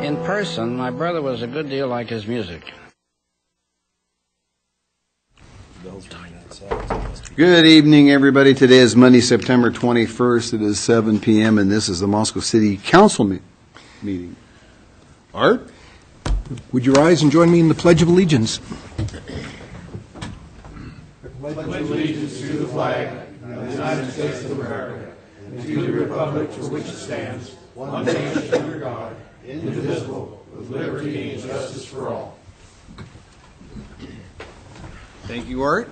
In person, my brother was a good deal like his music. Good evening, everybody. Today is Monday, September 21st. It is 7 p.m., and this is the Moscow City Council meeting. Art? Would you rise and join me in the Pledge of Allegiance? I pledge allegiance to the flag of the United States of America and to the republic for which it stands, one nation under God, indivisible, with liberty and justice for all. Thank you, Art.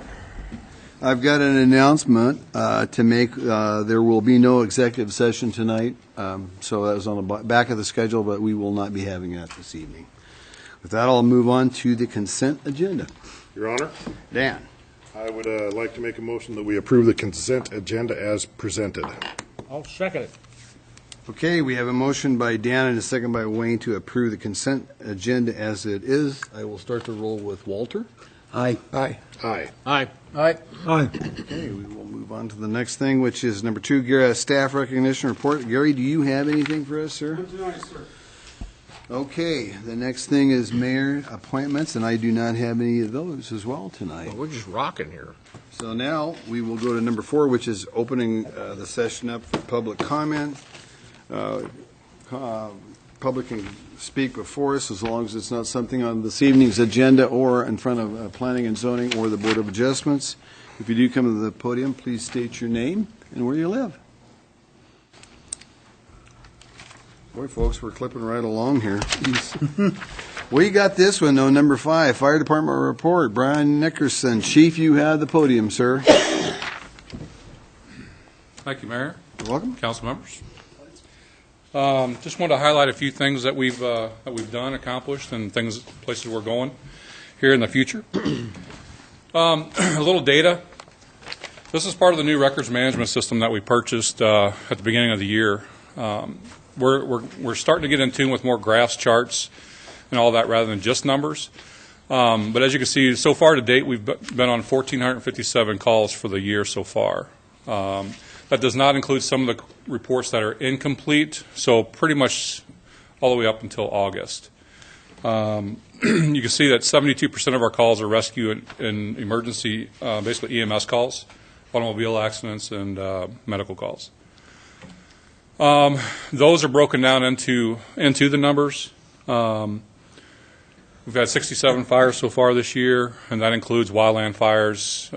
I've got an announcement to make. There will be no executive session tonight, so that was on the back of the schedule, but we will not be having that this evening. With that, I'll move on to the consent agenda. Your Honor, Dan. I would like to make a motion that we approve the consent agenda as presented. I'll second it. Okay, we have a motion by Dan and a second by Wayne to approve the consent agenda as it is. I will start the roll with Walter. Aye. Aye. Aye. Aye. Aye. Aye. Okay, we will move on to the next thing, which is number 2, Gary, staff recognition report. Gary, do you have anything for us, sir? Tonight, sir. Okay, the next thing is mayor appointments, and I do not have any of those as well tonight. We're just rocking here. So now we will go to number 4, which is opening the session up for public comment. Public can speak before us as long as it's not something on this evening's agenda or in front of planning and zoning or the Board of Adjustments. If you do come to the podium, please state your name and where you live. Boy, folks, we're clipping right along here. We got this one, though, number 5, Fire Department report. Brian Nickerson. Chief, you have the podium, sir. Thank you, Mayor. You're welcome. Council members. Just wanted to highlight a few things that we've done, accomplished, and places we're going here in the future. A little data. This is part of the new records management system that we purchased at the beginning of the year. We're starting to get in tune with more graphs, charts, and all that rather than just numbers. But as you can see, so far to date, we've been on 1,457 calls for the year so far. That does not include some of the reports that are incomplete, so pretty much all the way up until August. You can see that 72% of our calls are rescue and emergency, basically EMS calls, automobile accidents, and medical calls. Those are broken down into the numbers. We've had 67 fires so far this year, and that includes wildland fires,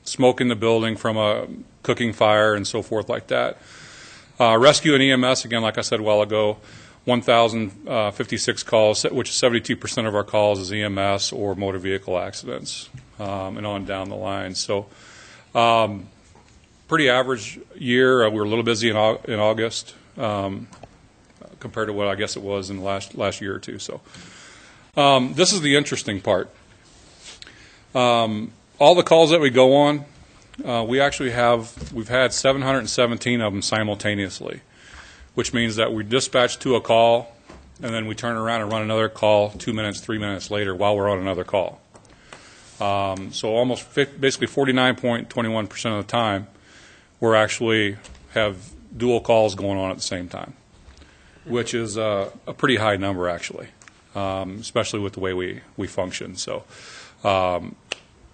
smoke in the building from a cooking fire and so forth like that. Rescue and EMS, again, like I said a while ago, 1,056 calls, which is 72% of our calls is EMS or motor vehicle accidents, and on down the line. So pretty average year. We were a little busy in August compared to what I guess it was in the last year or two. So this is the interesting part. All the calls that we go on, we've had 717 of them simultaneously, which means that we dispatch to a call, and then we turn around and run another call 2 minutes, 3 minutes later while we're on another call. So almost basically 49.21% of the time, we're actually have dual calls going on at the same time, which is a pretty high number actually, especially with the way we function. So.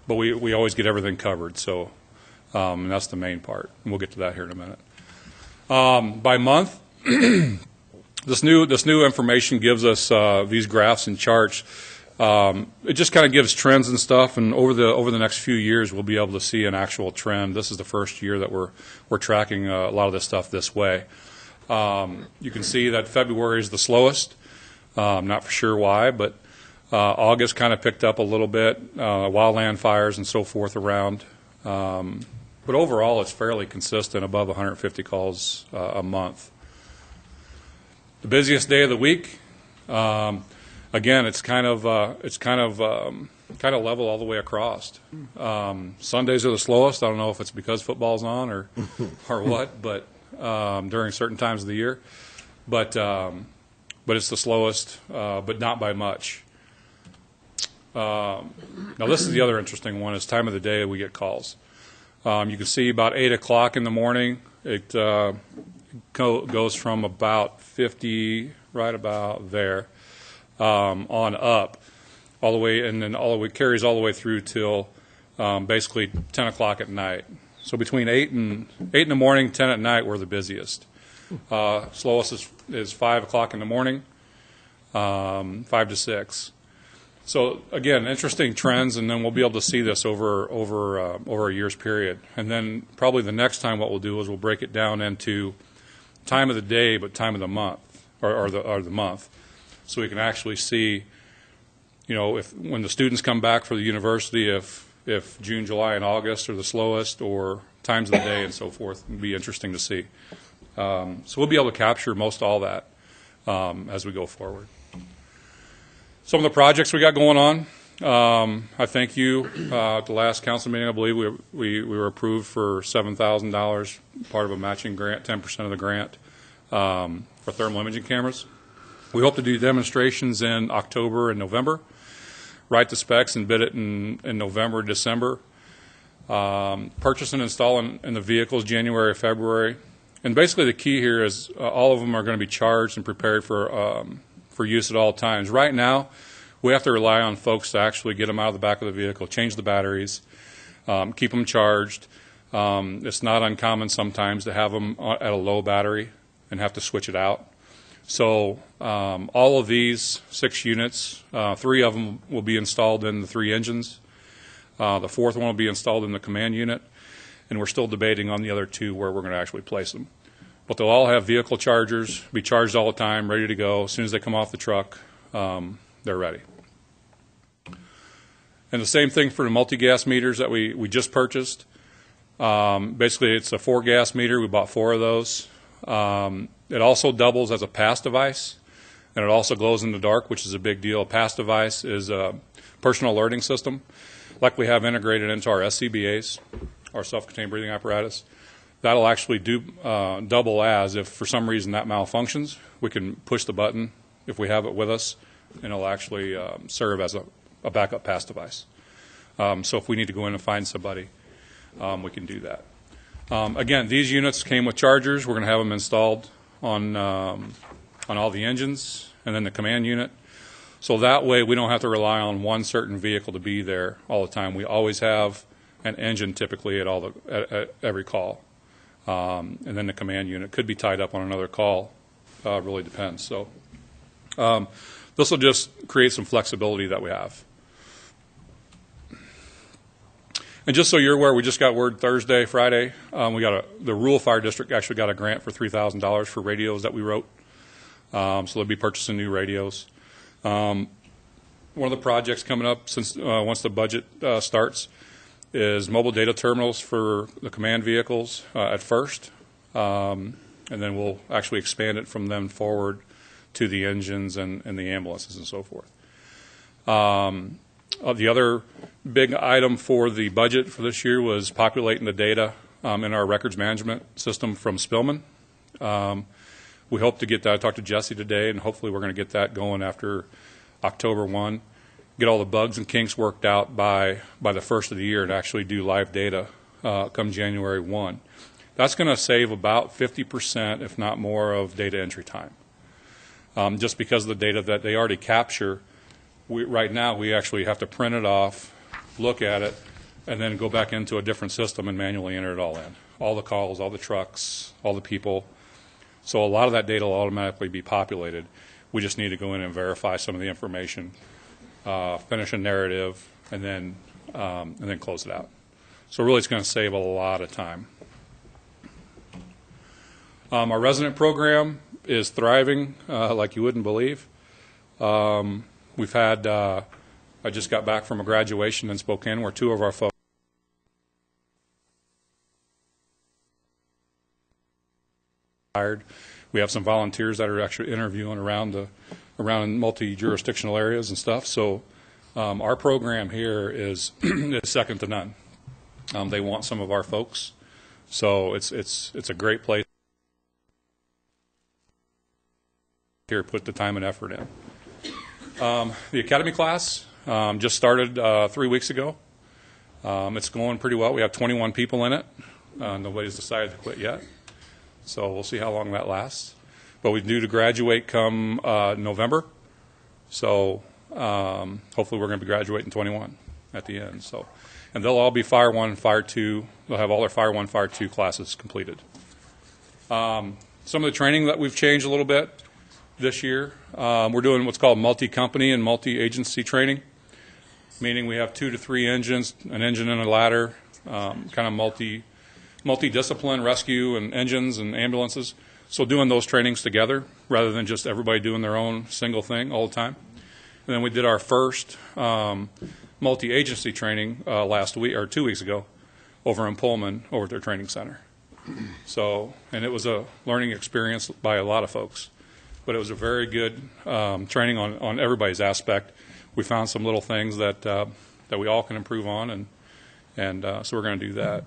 But we always get everything covered, so and that's the main part. And we'll get to that here in a minute. By month, this new information gives us these graphs and charts. It just kind of gives trends and stuff, and over the next few years, we'll be able to see an actual trend. This is the first year that we're tracking a lot of this stuff this way. You can see that February is the slowest. I'm not for sure why, but August kind of picked up a little bit, wildland fires and so forth around. But overall, it's fairly consistent, above 150 calls a month. The busiest day of the week, again, it's kind of level all the way across. Sundays are the slowest. I don't know if it's because football's on or what, but during certain times of the year. But it's the slowest, but not by much. Now this is the other interesting one, is time of the day we get calls. You can see about 8 o'clock in the morning, it goes from about 50, right about there, on up, all the way, and then carries all the way through till basically 10 o'clock at night. So between 8 in the morning, 10 at night, we're the busiest. Slowest is 5 o'clock in the morning, 5 to 6. So again, interesting trends, and then we'll be able to see this over a year's period. And then probably the next time what we'll do is we'll break it down into time of the day, but time of the month, or the month, so we can actually see, if when the students come back for the university, if June, July, and August are the slowest, or times of the day and so forth. It'd be interesting to see. So we'll be able to capture most all that as we go forward. Some of the projects we got going on, I thank you. At the last council meeting, I believe we were approved for $7,000, part of a matching grant, 10% of the grant, for thermal imaging cameras. We hope to do demonstrations in October and November, write the specs and bid it in November, December. Purchase and install in the vehicles January, February. And basically the key here is all of them are going to be charged and prepared for use at all times. Right now, we have to rely on folks to actually get them out of the back of the vehicle, change the batteries, keep them charged. It's not uncommon sometimes to have them at a low battery and have to switch it out. So all of these 6 units, 3 of them will be installed in the 3 engines. The 4th one will be installed in the command unit, and we're still debating on the other 2 where we're going to actually place them. But they'll all have vehicle chargers, be charged all the time, ready to go. As soon as they come off the truck, they're ready. And the same thing for the multi-gas meters that we just purchased. Basically, it's a 4-gas meter. We bought 4 of those. It also doubles as a pass device, and it also glows in the dark, which is a big deal. A pass device is a personal alerting system, like we have integrated into our SCBAs, our self-contained breathing apparatus. That'll actually double as, if for some reason that malfunctions, we can push the button if we have it with us, and it'll actually serve as a backup pass device. So if we need to go in and find somebody, we can do that. Again, these units came with chargers. We're going to have them installed on all the engines and then the command unit. So that way we don't have to rely on one certain vehicle to be there all the time. We always have an engine typically at every call. And then the command unit could be tied up on another call. Really depends. So this will just create some flexibility that we have. And just so you're aware, we just got word Thursday, Friday. The rural fire district actually got a grant for $3,000 for radios that we wrote. So they'll be purchasing new radios. One of the projects coming up once the budget starts is mobile data terminals for the command vehicles at first, and then we'll actually expand it from them forward to the engines and the ambulances and so forth. The other big item for the budget for this year was populating the data in our records management system from Spillman. We hope to get that. I talked to Jesse today, and hopefully we're going to get that going after October 1. Get all the bugs and kinks worked out by the first of the year and actually do live data come January 1. That's going to save about 50%, if not more, of data entry time. Just because of the data that they already capture, right now we actually have to print it off, look at it, and then go back into a different system and manually enter it all in. All the calls, all the trucks, all the people. So a lot of that data will automatically be populated. We just need to go in and verify some of the information, finish a narrative, and then close it out. So really it's going to save a lot of time. Our resident program is thriving like you wouldn't believe. We've had, I just got back from a graduation in Spokane where 2 of our folks hired. We have some volunteers that are actually interviewing around multi-jurisdictional areas and stuff. So our program here is second to none. They want some of our folks, so it's a great place here. Put the time and effort in. The academy class just started 3 weeks ago. It's going pretty well. We have 21 people in it. Nobody's decided to quit yet. So we'll see how long that lasts. But we due to graduate come November. So hopefully we're going to be graduating 21 at the end. So, and they'll all be Fire 1 and Fire 2. They'll have all their Fire 1, Fire 2 classes completed. Some of the training that we've changed a little bit this year, we're doing what's called multi-company and multi-agency training, meaning we have 2 to 3 engines, an engine and a ladder, kind of multi-discipline rescue and engines and ambulances. So doing those trainings together rather than just everybody doing their own single thing all the time. And then we did our first multi-agency training last week or 2 weeks ago over in Pullman over at their training center. So, and it was a learning experience by a lot of folks, but it was a very good training on everybody's aspect. We found some little things that we all can improve on, and so we're going to do that.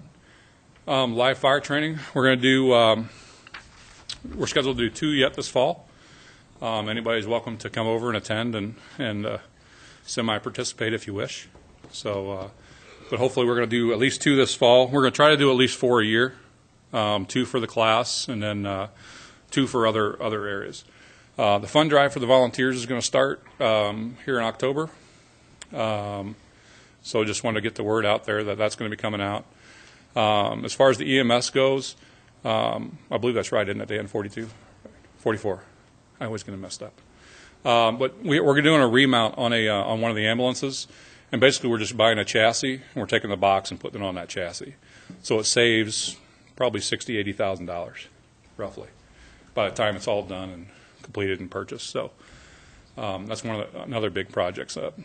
Live fire training, we're going to do. We're scheduled to do 2 yet this fall. Anybody's welcome to come over and attend and semi-participate if you wish. So, but hopefully we're going to do at least 2 this fall. We're going to try to do at least 4 a year, 2 for the class, and then 2 for other areas. The fund drive for the volunteers is going to start here in October. So just wanted to get the word out there that that's going to be coming out. As far as the EMS goes, I believe that's right, isn't it, Dan? 42? 44. I always get them messed up. But we're doing a remount on one of the ambulances, and basically we're just buying a chassis, and we're taking the box and putting it on that chassis. So it saves probably $60,000, $80,000, roughly, by the time it's all done and completed and purchased. So that's another big project up.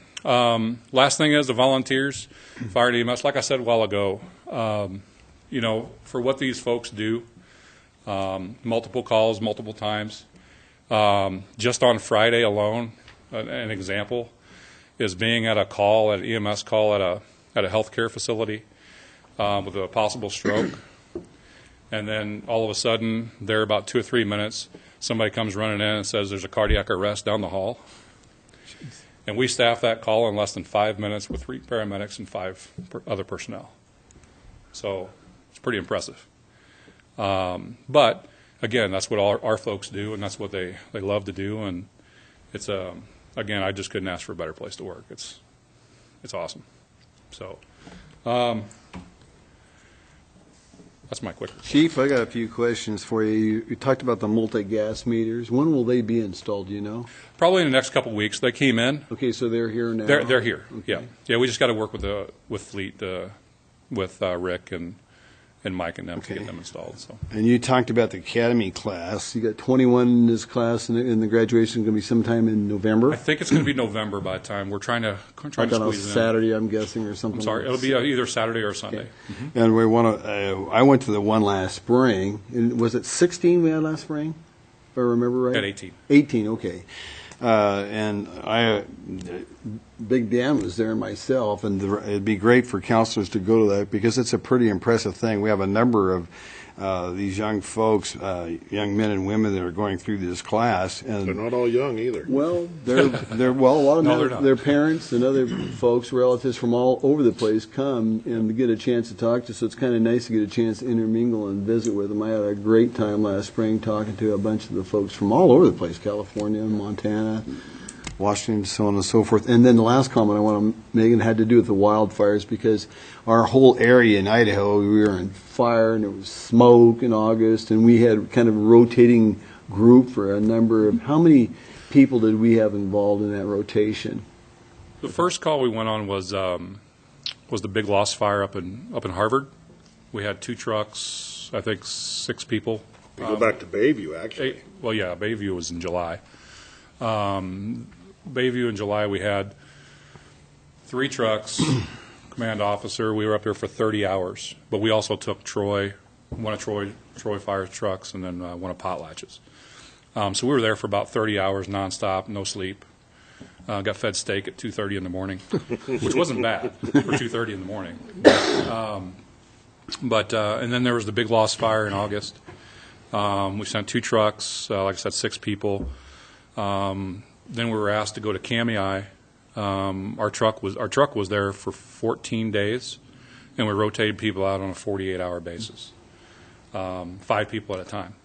Last thing is the volunteers, fire and EMS. Like I said a while ago, you know, for what these folks do, multiple calls, multiple times. Just on Friday alone, an example is being at a call, at an EMS call at a healthcare facility with a possible stroke, and then all of a sudden, there about 2 or 3 minutes, somebody comes running in and says there's a cardiac arrest down the hall. Jeez. And we staff that call in less than 5 minutes with 3 paramedics and 5 other personnel. So it's pretty impressive. But again, that's what all our folks do, and that's what they love to do. And it's again, I just couldn't ask for a better place to work. It's awesome. So that's my quick. Chief, I got a few questions for you. You talked about the multi-gas meters. When will they be installed, do you know? Probably in the next couple of weeks. They came in. Okay, so they're here now? They're here, okay. Yeah. We just got to work with Fleet, with Rick and Mike and them to get them installed. So. And you talked about the academy class. You got 21 in this class, and the graduation is going to be sometime in November? I think it's going to be November by the time. We're trying to squeeze it in. Saturday, I'm guessing, or something. I'm sorry. Like It'll be either Saturday or Sunday. Okay. Mm-hmm. And we want to. I went to the one last spring. And was it 16 we had last spring, if I remember right? At 18. 18. Okay. And Big Dan was there myself, and it'd be great for counselors to go to that because it's a pretty impressive thing. We have a number of these young folks, young men and women that are going through this class, and They're not all young either. well, they're well, a lot of No, them, they're not. their parents and other folks, relatives from all over the place come and get a chance to talk to. So it's kind of nice to get a chance to intermingle and visit with them. I had a great time last spring talking to a bunch of the folks from all over the place: California, Montana, Washington, so on and so forth. And then the last comment I want to make had to do with the wildfires, because our whole area in Idaho, we were on fire and there was smoke in August, and we had kind of a rotating group for a number of, how many people did we have involved in that rotation? The first call we went on was the big lost fire up in Harvard. We had 2 trucks, I think 6 people. We go back to Bayview, actually. Bayview was in July. Bayview in July, we had 3 trucks, command officer. We were up there for 30 hours, but we also took one of Troy Fire's trucks, and then one of Potlatch's. So we were there for about 30 hours nonstop, no sleep. Got fed steak at 2:30 in the morning, which wasn't bad for 2:30 in the morning. But and then there was the big lost fire in August. We sent 2 trucks, like I said, 6 people. Then we were asked to go to Kamei. Our truck was there for 14 days, and we rotated people out on a 48-hour basis. 5 people at a time.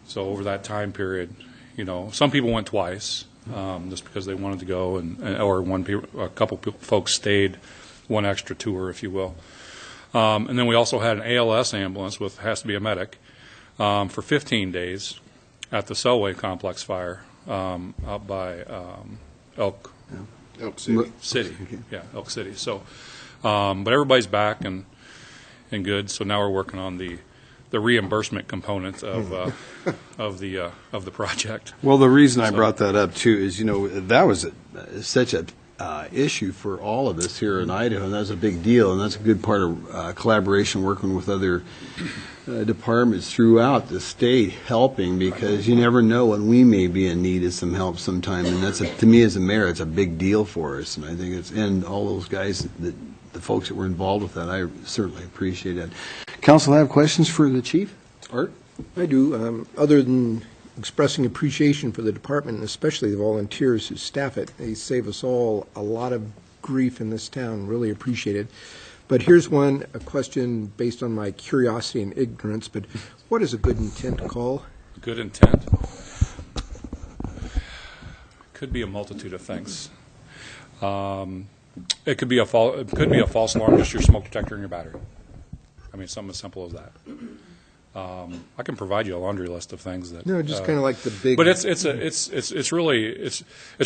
So over that time period, some people went twice just because they wanted to go, or a couple folks stayed one extra tour, if you will. And then we also had an ALS ambulance has to be a medic for 15 days at the Selway Complex fire out by Elk City. Yeah, Elk City. So, but everybody's back and good. So now we're working on the reimbursement component of the project. Well, the reason I brought that up too is that was such a issue for all of us here in Idaho, and that's a big deal, and that's a good part of collaboration, working with other departments throughout the state, helping, because you never know when we may be in need of some help sometime, and that's to me as a mayor, it's a big deal for us, and I think and all those guys, the folks that were involved with that, I certainly appreciate it. Council, have questions for the chief? Art? I do. Other than expressing appreciation for the department, and especially the volunteers who staff it, they save us all a lot of grief in this town. Really appreciate it. But here's a question based on my curiosity and ignorance, but what is a good intent call? Good intent? Could be a multitude of things. It could be a false alarm, just your smoke detector in your battery. I mean, something as simple as that. I can provide you a laundry list of things that. No, just kind of like the big. But it's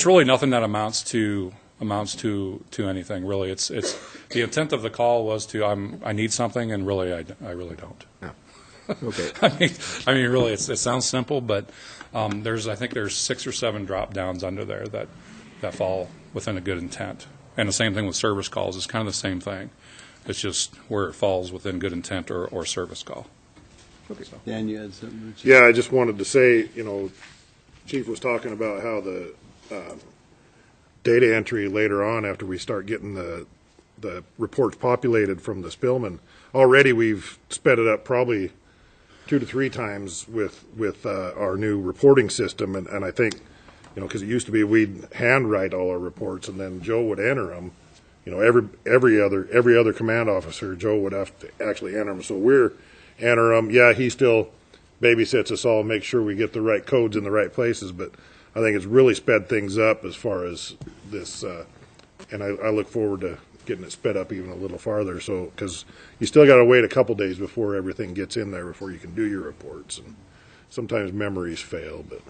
really nothing that amounts to anything. Really, it's the intent of the call was I need something, and really I really don't. No. Okay. I mean, really, it sounds simple, but I think there's 6 or 7 drop downs under there that fall within a good intent. And the same thing with service calls. It's kind of the same thing. It's just where it falls within good intent or service call. Okay. So. Dan, you had something? Yeah, I just wanted to say, Chief was talking about how the data entry later on, after we start getting the reports populated from the spillman, already we've sped it up probably 2 to 3 times with our new reporting system, and I think, because it used to be we'd handwrite all our reports and then Joe would enter them. Every other command officer, Joe would have to actually enter them. So we're enter them. Yeah, he still babysits us all, makes sure we get the right codes in the right places. But I think it's really sped things up as far as this, and I look forward to getting it sped up even a little farther. So because you still got to wait a couple days before everything gets in there before you can do your reports, and sometimes memories fail, but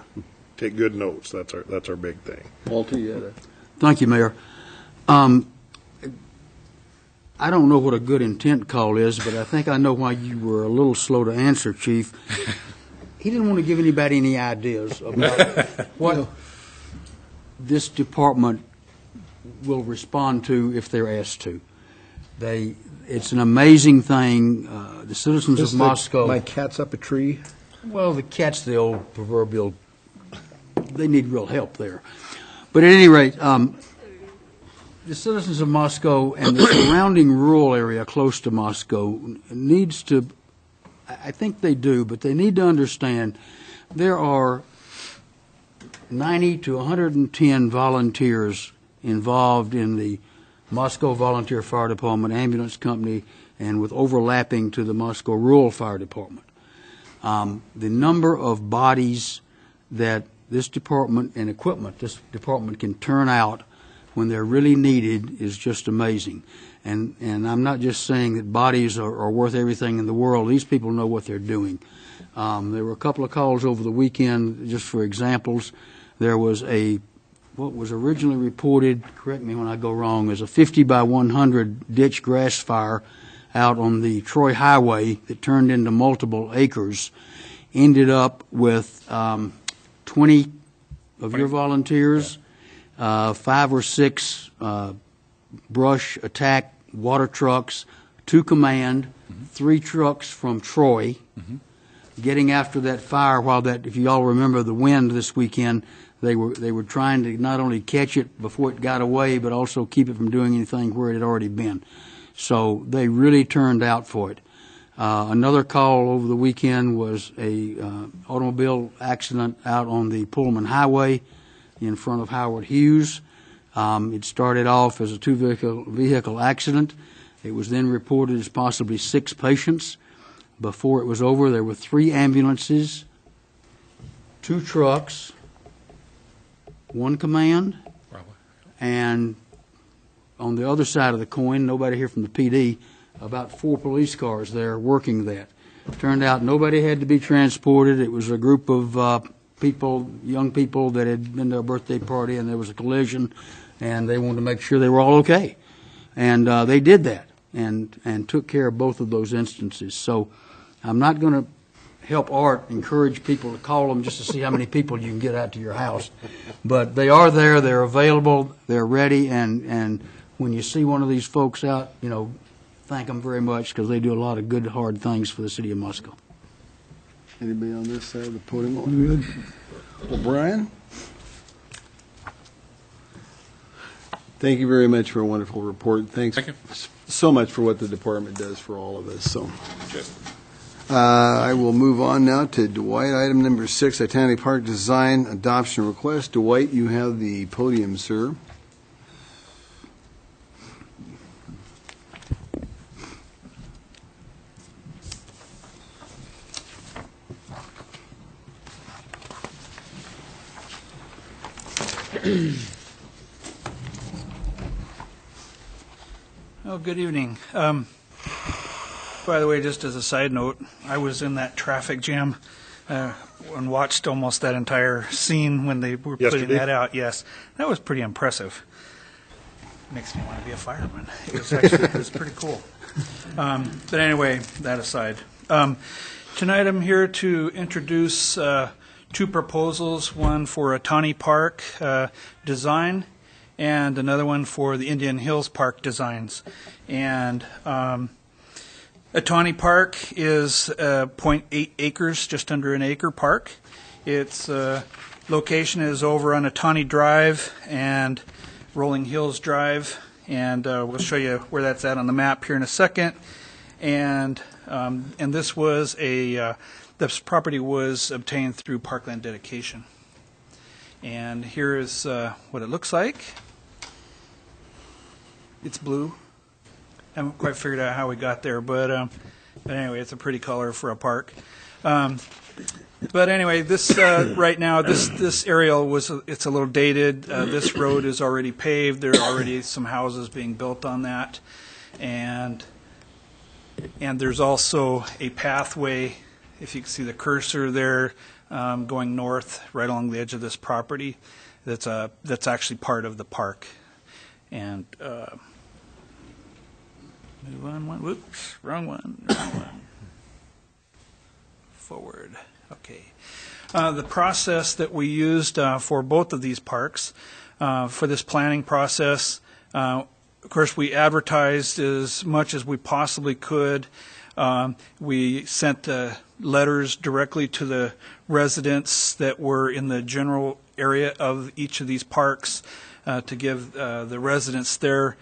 take good notes. That's our big thing. Walter, you had a... Thank you, Mayor. I don't know what a good intent call is, but I think I know why you were a little slow to answer, Chief. He didn't want to give anybody any ideas about what this department will respond to if they're asked to. It's an amazing thing. The citizens of Moscow... My cat's up a tree? Well, the cat's the old proverbial... They need real help there. But at any rate... the citizens of Moscow and the surrounding rural area close to Moscow needs to, I think they do, but they need to understand there are 90 to 110 volunteers involved in the Moscow Volunteer Fire Department, ambulance company, and with overlapping to the Moscow Rural Fire Department. The number of bodies that this department and equipment this department can turn out when they're really needed is just amazing. And I'm not just saying that bodies are worth everything in the world. These people know what they're doing. There were a couple of calls over the weekend, just for examples. There was what was originally reported, correct me when I go wrong, as a 50 by 100 ditch grass fire out on the Troy Highway that turned into multiple acres. Ended up with 20 of your volunteers. 5 or 6 brush attack water trucks, 2 command, 3 trucks from Troy, getting after that fire while that, if you all remember the wind this weekend, they were trying to not only catch it before it got away, but also keep it from doing anything where it had already been. So they really turned out for it. Another call over the weekend was a automobile accident out on the Pullman Highway in front of Howard Hughes. It started off as a 2-vehicle accident. It was then reported as possibly 6 patients. before it was over. There were 3 ambulances, 2 trucks, 1 command, Probably. and on the other side of the coin, nobody here from the PD, about 4 police cars there working that. Turned out nobody had to be transported. It was a group of people, young people that had been to a birthday party, and there was a collision, and they wanted to make sure they were all okay. And they did that and took care of both of those instances. So I'm not going to help Art encourage people to call them just to see how many people you can get out to your house. But they are there, they're available, they're ready, and when you see one of these folks out, thank them very much because they do a lot of good, hard things for the city of Moscow. Anybody on this side of the podium? Well, Brian? Thank you very much for a wonderful report. Thanks Thank you. so much for what the department does for all of us. So, I will move on now to Dwight. Item number 6, Titanic Park Design Adoption Request. Dwight, you have the podium, sir. Oh, good evening. By the way, just as a side note, I was in that traffic jam and watched almost that entire scene when they were putting Yesterday? that out. Yes, that was pretty impressive. Makes me want to be a fireman. It was pretty cool. But anyway, that aside, tonight I'm here to introduce 2 proposals, one for Atani Park design and another one for the Indian Hills Park designs. And Atani Park is 0.8 acres, just under an acre park. Its location is over on Atani Drive and Rolling Hills Drive, and we'll show you where that's at on the map here in a second. And this was this property was obtained through parkland dedication. And here is what it looks like. It's blue. Haven't quite figured out how we got there, but anyway, it's a pretty color for a park. But anyway, this right now, this aerial it's a little dated. This road is already paved. There are already some houses being built on that, and there's also a pathway. If you can see the cursor there, going north, right along the edge of this property, that's actually part of the park. And move on one. Whoops, wrong one. Forward. Okay. The process that we used for both of these parks, for this planning process, of course, we advertised as much as we possibly could. We sent letters directly to the residents that were in the general area of each of these parks to give the residents their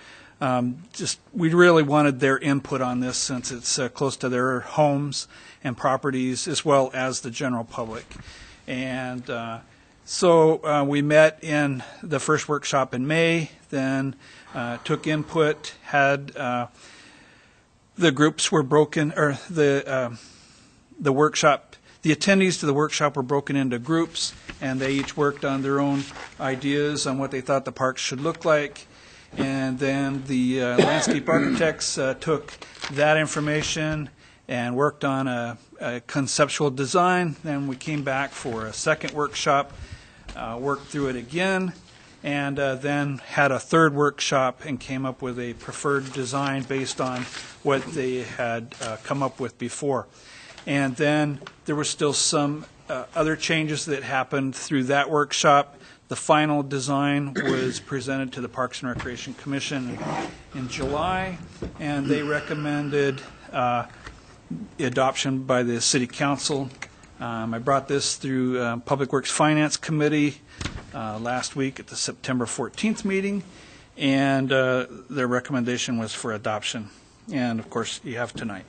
we really wanted their input on this since it's close to their homes and properties as well as the general public. And so we met in the first workshop in May, then took input, had the groups were broken, or the workshop, the attendees to the workshop were broken into groups, and they each worked on their own ideas on what they thought the parks should look like. And then the landscape architects took that information and worked on a conceptual design. Then we came back for a second workshop, worked through it again, and then had a third workshop and came up with a preferred design based on what they had come up with before. And then there were still some other changes that happened through that workshop. The final design was presented to the Parks and Recreation Commission in July, and they recommended adoption by the City Council. I brought this through Public Works Finance Committee last week at the September 14th meeting, and their recommendation was for adoption. And, of course, you have tonight.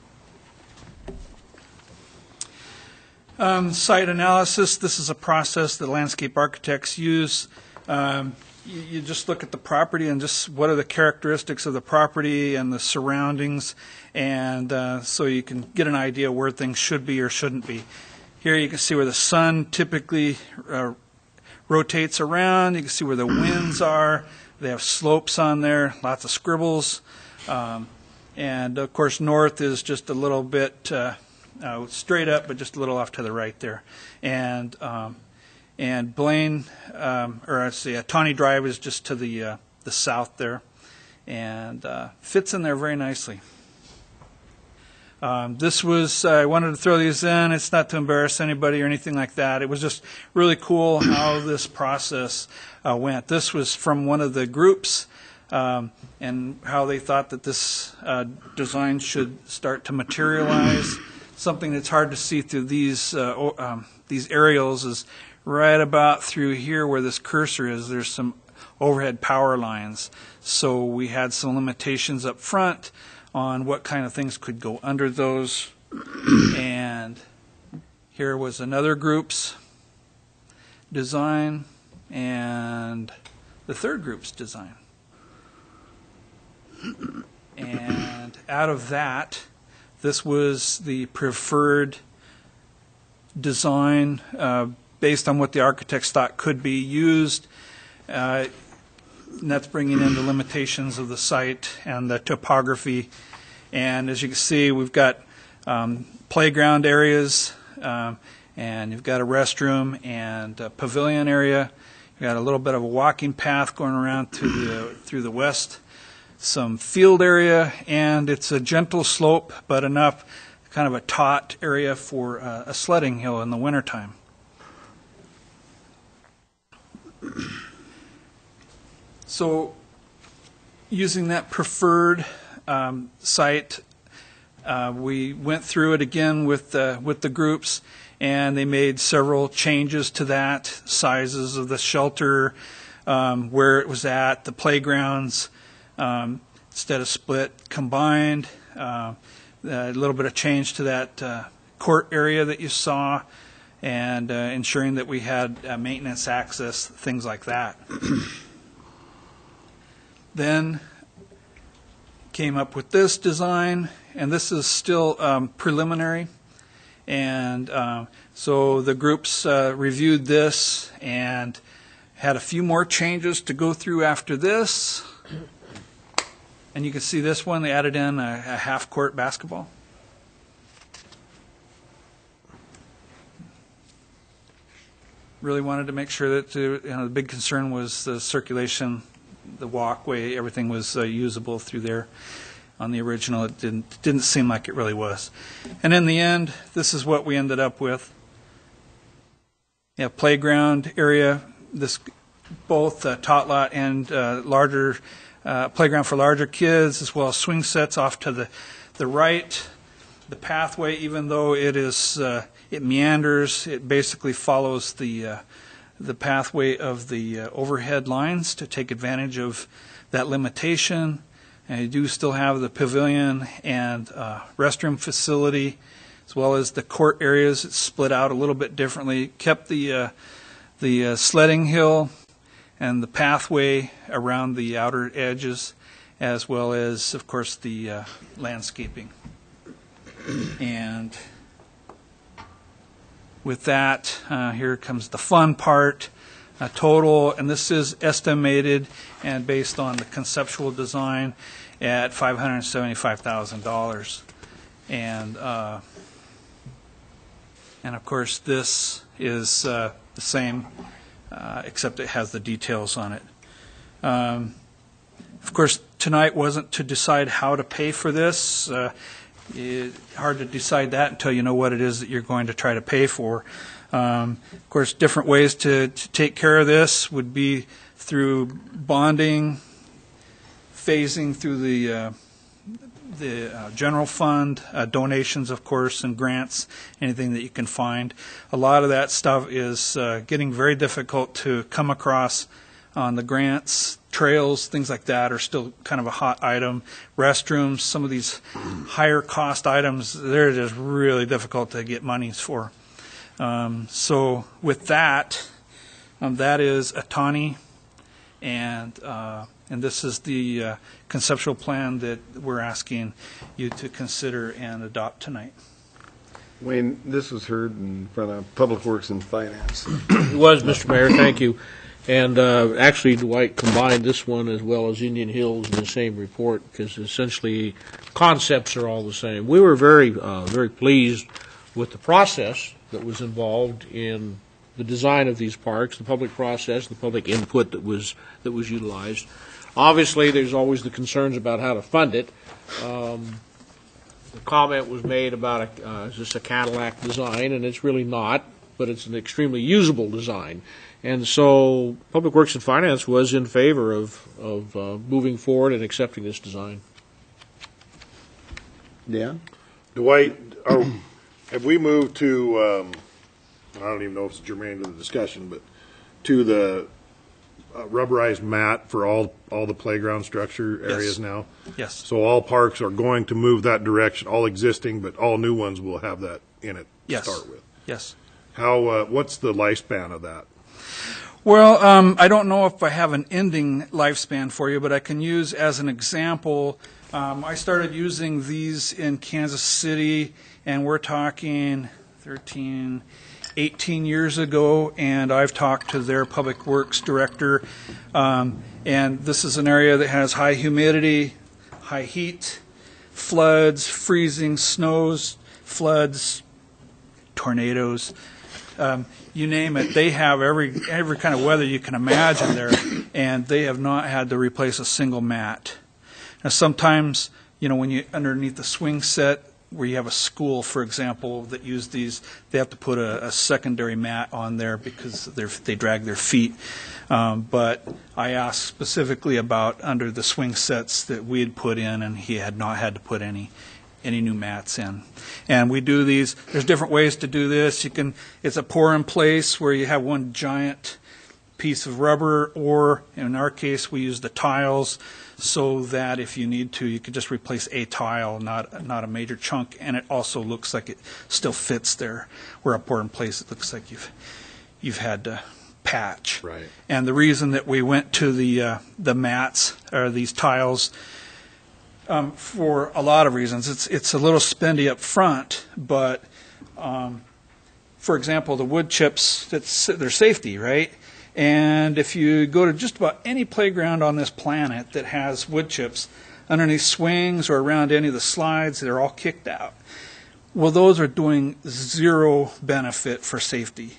Site analysis, this is a process that landscape architects use. you just look at the property and just what are the characteristics of the property and the surroundings, and so you can get an idea where things should be or shouldn't be. Here you can see where the sun typically rotates around. You can see where the winds are. They have slopes on there, lots of scribbles. And of course, north is just a little bit straight up, but just a little off to the right there. And Blaine, Tawny Drive is just to the south there, and fits in there very nicely. I wanted to throw these in. It's not to embarrass anybody or anything like that. It was just really cool how this process went. This was from one of the groups, and how they thought that this design should start to materialize. Something that's hard to see through these aerials is right about through here where this cursor is. There's some overhead power lines. So we had some limitations up front on what kind of things could go under those. And here was another group's design and the third group's design. And out of that, this was the preferred design based on what the architects thought could be used. And that's bringing in the limitations of the site and the topography. And as you can see, we've got playground areas, and you've got a restroom and a pavilion area. You've got a little bit of a walking path going around through the west, some field area, and it's a gentle slope, but enough kind of a taut area for a sledding hill in the wintertime. So using that preferred site, we went through it again with the groups, and they made several changes to that, sizes of the shelter, where it was at, the playgrounds, instead of split, combined, a little bit of change to that court area that you saw, and ensuring that we had maintenance access, things like that. Then came up with this design, and this is still preliminary. And so the groups reviewed this and had a few more changes to go through after this. And you can see this one, they added in a half-court basketball. Really wanted to make sure that the big concern was the circulation, the walkway, everything was usable through there. On the original, it didn't seem like it really was. And in the end, this is what we ended up with. Playground area, this both tot lot and larger playground for larger kids, as well as swing sets off to the right. The pathway, even though it meanders, it basically follows the pathway of the overhead lines to take advantage of that limitation. And you do still have the pavilion and restroom facility, as well as the court areas. It's split out a little bit differently. Kept the sledding hill and the pathway around the outer edges, as well as, of course, the landscaping. And with that, here comes the fun part. Total, and this is estimated and based on the conceptual design at $575,000. And of course, this is the same, except it has the details on it. Of course, tonight wasn't to decide how to pay for this. It's hard to decide that until you know what it is that you're going to try to pay for. Of course, different ways to take care of this would be through bonding, phasing through the general fund, donations, of course, and grants, anything that you can find. A lot of that stuff is getting very difficult to come across on the grants. Trails, things like that are still kind of a hot item. Restrooms, some of these higher cost items, they're just really difficult to get monies for. So with that, that is a Tawny and this is the conceptual plan that we're asking you to consider and adopt tonight. Wayne, this was heard in front of Public Works and Finance. It was, Mr. Mayor, thank you. And actually, Dwight combined this one as well as Indian Hills in the same report, because essentially concepts are all the same. We were very pleased with the process that was involved in the design of these parks, the public process, the public input that was utilized. Obviously, there's always the concerns about how to fund it. The comment was made about, is this a Cadillac design? And it's really not, but it's an extremely usable design. And so Public Works and Finance was in favor of moving forward and accepting this design. Yeah? Dwight, have we moved to, I don't even know if it's germane to the discussion, but to the rubberized mat for all the playground structure areas Yes. now? Yes. So all parks are going to move that direction, all existing, but all new ones will have that in it to Yes. start with. Yes. How, what's the lifespan of that? Well, I don't know if I have an ending lifespan for you, but I can use as an example. I started using these in Kansas City, and we're talking 18 years ago, and I've talked to their public works director. And this is an area that has high humidity, high heat, floods, freezing, snows, floods, tornadoes. You name it, they have every kind of weather you can imagine there, and they have not had to replace a single mat. Now, sometimes, when you underneath the swing set, where you have a school, for example, that use these, they have to put a secondary mat on there because they drag their feet. But I asked specifically about under the swing sets that we had put in, and he had not had to put any new mats in. And we do these, there's different ways to do this. It's a pour in place where you have one giant piece of rubber, or in our case, we use the tiles so that if you need to, you could just replace a tile, not a major chunk, and it also looks like it still fits there. Where a pour in place, it looks like you've had to patch. Right. And the reason that we went to the mats, or these tiles, for a lot of reasons. It's a little spendy up front, but for example, the wood chips, they're safety, right? And if you go to just about any playground on this planet that has wood chips, underneath swings or around any of the slides, they're all kicked out. Well, those are doing zero benefit for safety.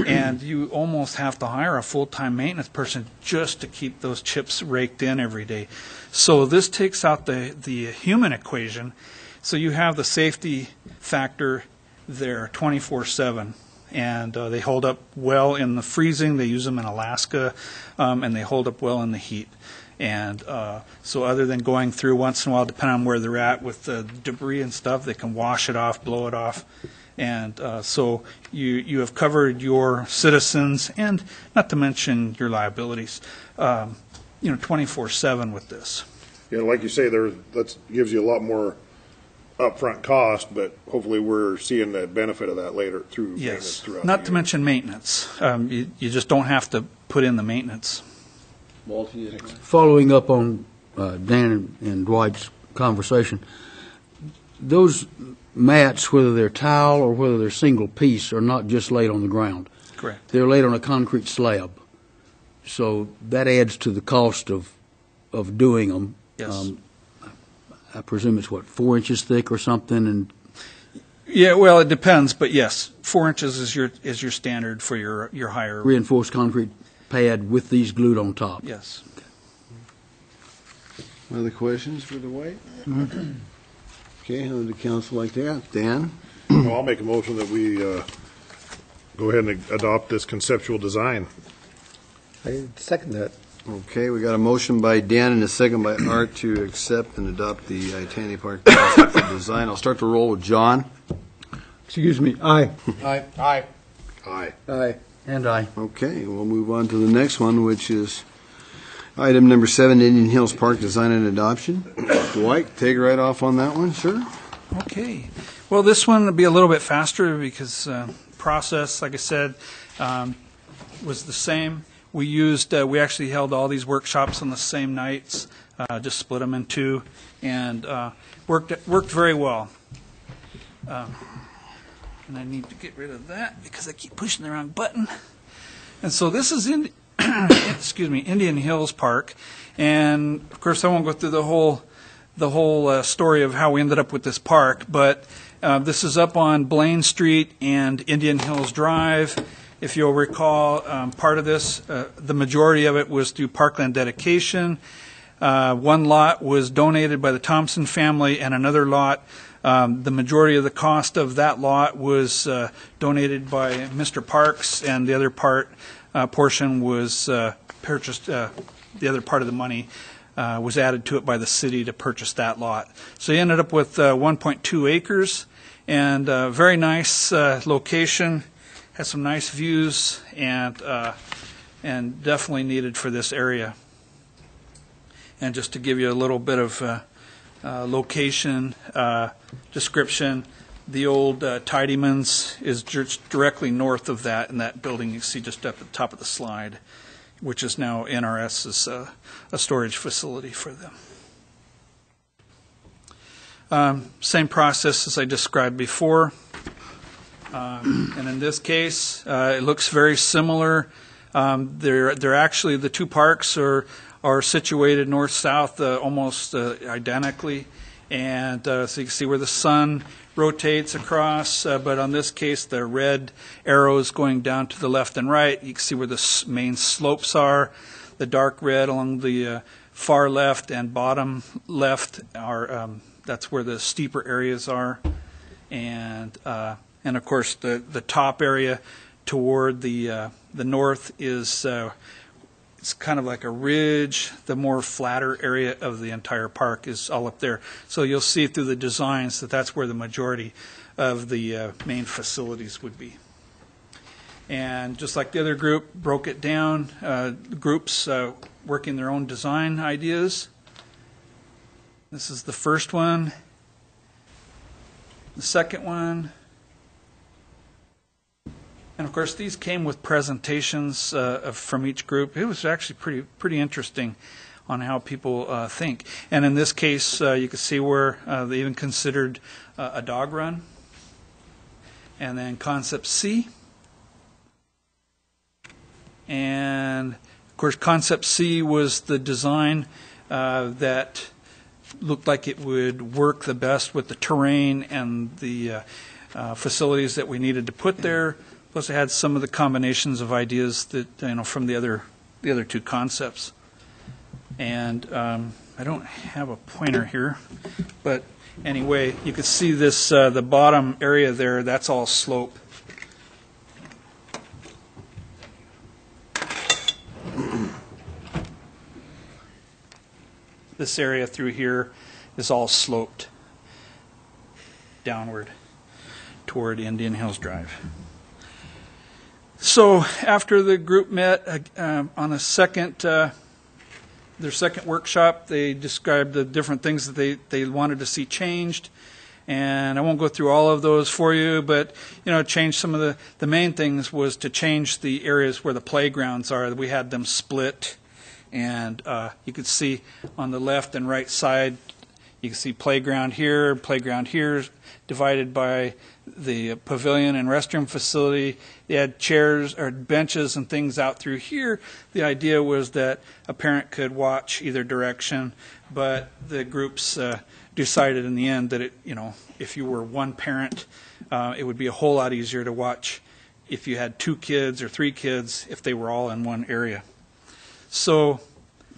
And you almost have to hire a full-time maintenance person just to keep those chips raked in every day. So this takes out the human equation. So you have the safety factor there 24/7. And they hold up well in the freezing. They use them in Alaska, and they hold up well in the heat. And so other than going through once in a while, depending on where they're at with the debris and stuff, they can wash it off, blow it off. And so you have covered your citizens, and not to mention your liabilities, 24/7 with this. Yeah, like you say, that gives you a lot more upfront cost, but hopefully we're seeing the benefit of that later through maintenance Yes, throughout not the to year. mention maintenance. You just don't have to put in the maintenance. Following up on Dan and Dwight's conversation, those mats, whether they're tile or whether they're single piece, are not just laid on the ground. Correct. They're laid on a concrete slab. So that adds to the cost of doing them. Yes. I presume it's, 4 inches thick or something, and Yeah, well, it depends, but yes, 4 inches is your standard for your higher. reinforced concrete pad with these glued on top. Yes. Other questions for Dwight? Okay, how would the council like that? Dan? Well, I'll make a motion that we go ahead and adopt this conceptual design. I second that. Okay, we got a motion by Dan and a second by Art to accept and adopt the Itani Park conceptual design. I'll start the roll with John. Excuse me, aye. Aye. Aye. Aye. Aye. And I. Okay, we'll move on to the next one, which is item number 7, Indian Hills Park Design and Adoption. Dwight, take it right off on that one, sir. Okay. Well, this one will be a little bit faster because process, like I said, was the same. we actually held all these workshops on the same nights, just split them in two, and worked very well. And I need to get rid of that because I keep pushing the wrong button. And so this is Indian Hills Park, and of course I won't go through the whole story of how we ended up with this park, but this is up on Blaine Street and Indian Hills Drive. If you'll recall, part of this, the majority of it was through parkland dedication. One lot was donated by the Thompson family, and another lot, the majority of the cost of that lot was donated by Mr. Parks, and the other portion was purchased. The other part of the money was added to it by the city to purchase that lot. So you ended up with 1.2 acres, and very nice location. Has some nice views, and definitely needed for this area. And just to give you a little bit of location description, the old Tidyman's is just directly north of that, in that building you see just at the top of the slide, which is now NRS's a storage facility for them. Same process as I described before. And in this case, it looks very similar. They're actually, the two parks are situated north-south almost identically. And so you can see where the sun rotates across, but on this case, the red arrows going down to the left and right. You can see where the main slopes are. The dark red along the far left and bottom left are, that's where the steeper areas are. And of course, the top area toward the north is it's kind of like a ridge. The more flatter area of the entire park is all up there. So you'll see through the designs that that's where the majority of the main facilities would be. And just like the other group, broke it down, groups working their own design ideas. This is the first one. The second one. And of course, these came with presentations from each group. It was actually pretty interesting on how people think. And in this case, you can see where they even considered a dog run. And then concept C. And of course, concept C was the design that looked like it would work the best with the terrain and the facilities that we needed to put there. Plus, it had some of the combinations of ideas that from the other two concepts. And I don't have a pointer here, but anyway, you can see this the bottom area there. That's all slope. This area through here is all sloped downward toward Indian Hills Drive. So after the group met on their second workshop, they described the different things that they wanted to see changed. And I won't go through all of those for you, but change some of the main things was to change the areas where the playgrounds are. We had them split, and you could see on the left and right side, you can see playground here, divided by the pavilion and restroom facility. They had chairs or benches and things out through here. The idea was that a parent could watch either direction, but the groups decided in the end that if you were one parent, it would be a whole lot easier to watch if you had 2 kids or 3 kids if they were all in one area. So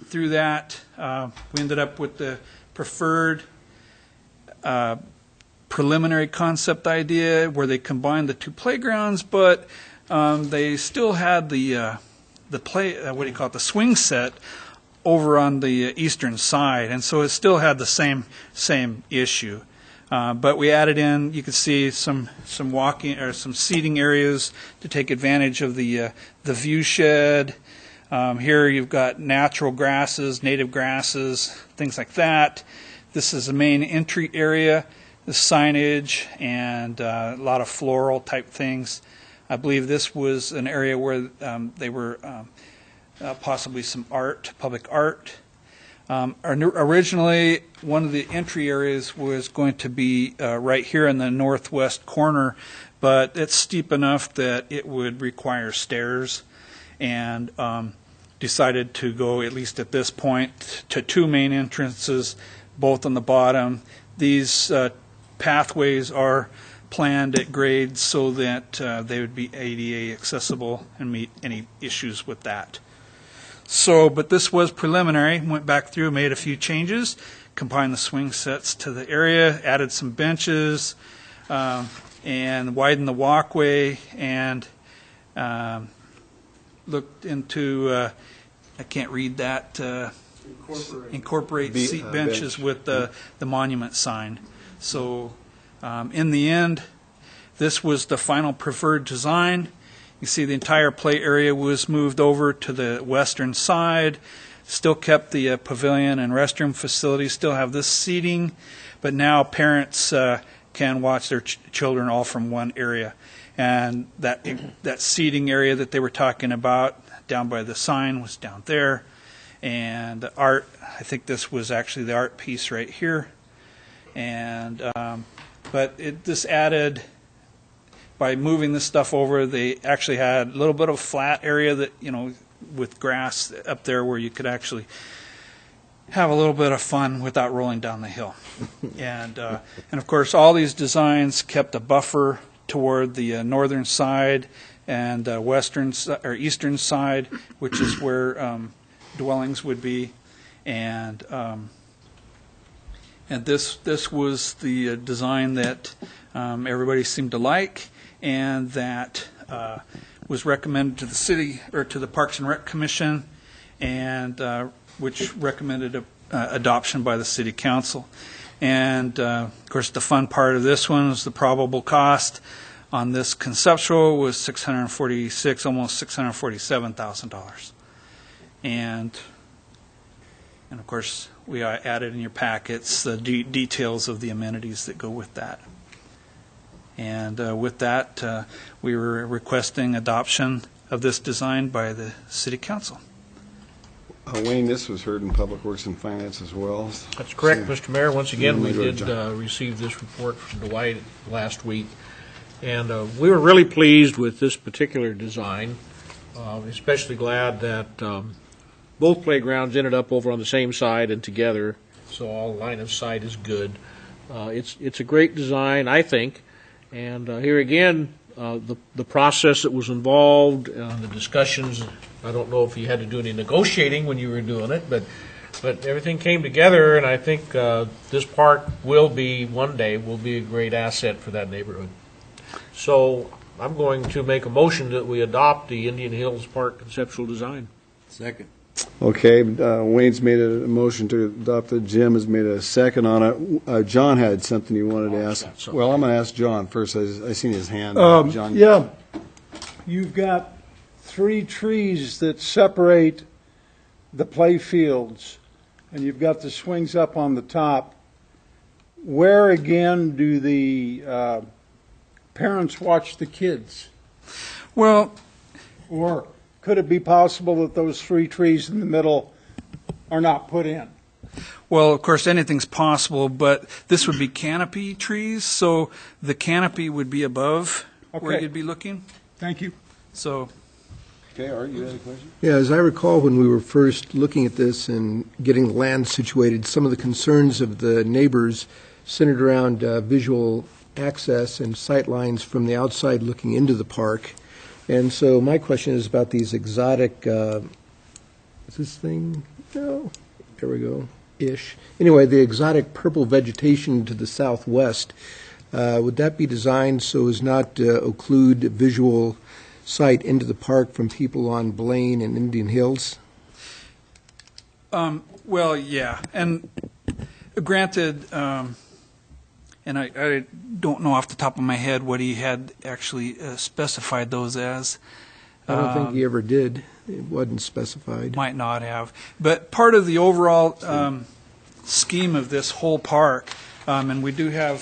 through that, we ended up with the preferred preliminary concept idea where they combined the 2 playgrounds, but they still had the swing set over on the eastern side, and so it still had the same issue. But we added in, you could see some walking or some seating areas to take advantage of the view shed. Here you've got natural grasses, native grasses, things like that. This is the main entry area, the signage, and a lot of floral type things. I believe this was an area where they were possibly some art, public art. Originally, one of the entry areas was going to be right here in the northwest corner, but it's steep enough that it would require stairs, and decided to go, at least at this point, to two main entrances, both on the bottom. These pathways are planned at grades so that they would be ADA accessible and meet any issues with that. So, but this was preliminary. Went back through, made a few changes, combined the swing sets to the area, added some benches, and widened the walkway, and looked into, I can't read that, incorporate seat benches with the monument sign. So in the end, this was the final preferred design. You see the entire play area was moved over to the western side, still kept the pavilion and restroom facilities, still have this seating, but now parents can watch their children all from one area. And that seating area that they were talking about down by the sign was down there. And the art, I think this was actually the art piece right here. And but this added, by moving this stuff over, they actually had a little bit of a flat area that, with grass up there where you could actually have a little bit of fun without rolling down the hill. And of course, all these designs kept a buffer toward the northern side and western or eastern side, which is where dwellings would be. And this was the design that everybody seemed to like, and that was recommended to the city, or to the Parks and Rec Commission, and which recommended adoption by the City Council. And of course, the fun part of this one was the probable cost on this conceptual was $646, almost $647,000. And of course, we added in your packets the details of the amenities that go with that. And with that, we were requesting adoption of this design by the City Council. Wayne, this was heard in Public Works and Finance as well. That's correct, Mr. Mayor. Once again, we Good did job. receive this report from Dwight last week, and we were really pleased with this particular design. Especially glad that both playgrounds ended up over on the same side and together, so all line of sight is good. It's a great design, I think, and here again, the process that was involved, the discussions. I don't know if you had to do any negotiating when you were doing it, but everything came together, and I think this park will be a great asset for that neighborhood. So I'm going to make a motion that we adopt the Indian Hills Park conceptual design. Second. Okay, Wayne's made a motion to adopt it. Jim has made a second on it. John had something he wanted to ask. Well, I'm going to ask John first. I seen his hand. John. Yeah, you've got 3 trees that separate the play fields, and you've got the swings up on the top. Where, again, do the parents watch the kids? Well, Or could it be possible that those 3 trees in the middle are not put in? well, of course, anything's possible, but this would be canopy trees, so the canopy would be above where Okay. you'd be looking. Thank you. So, Okay, Art, you had a question? Yeah, as I recall, when we were first looking at this and getting the land situated, some of the concerns of the neighbors centered around visual access and sight lines from the outside looking into the park. And so my question is about these exotic, is this thing? No, there we go, ish. Anyway, the exotic purple vegetation to the southwest, would that be designed so as not to occlude visual sight into the park from people on Blaine and Indian Hills? well, yeah, and granted, and I don't know off the top of my head what he had actually specified those as. I don't think he ever did. It wasn't specified. Might not have. But part of the overall scheme of this whole park, and we do have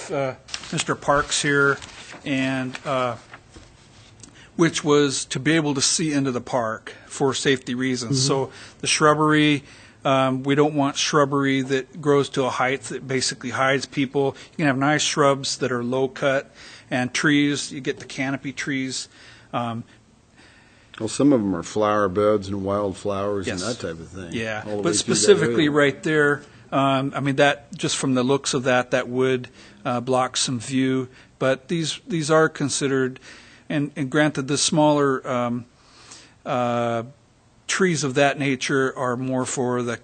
Mr. Parks here, and which was to be able to see into the park for safety reasons. So the shrubbery, we don't want shrubbery that grows to a height that basically hides people. You can have nice shrubs that are low cut, and trees, you get the canopy trees. Well, some of them are flower beds and wildflowers and Yes. that type of thing. Yeah, all the way but through that specifically area. right there, I mean, that, just from the looks of that, that would block some view. But these are considered, and granted, the smaller trees of that nature are more for the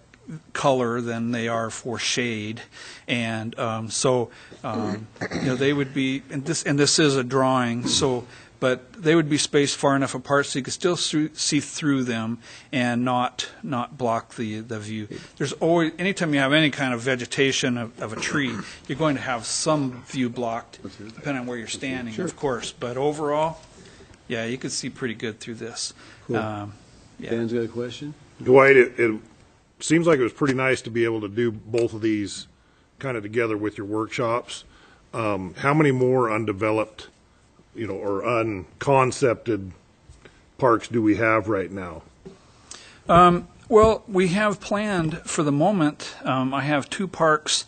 color than they are for shade. And they would be, and this is a drawing, but they would be spaced far enough apart so you could still see through them and not block the view. There's always, anytime you have any kind of vegetation of a tree, you're going to have some view blocked, depending on where you're standing, of course. But overall, yeah, you could see pretty good through this. Yeah. Dan's got a question? Dwight, it seems like it was pretty nice to be able to do both of these kind of together with your workshops. How many more undeveloped, or unconcepted parks do we have right now? Well, we have planned for the moment. I have 2 parks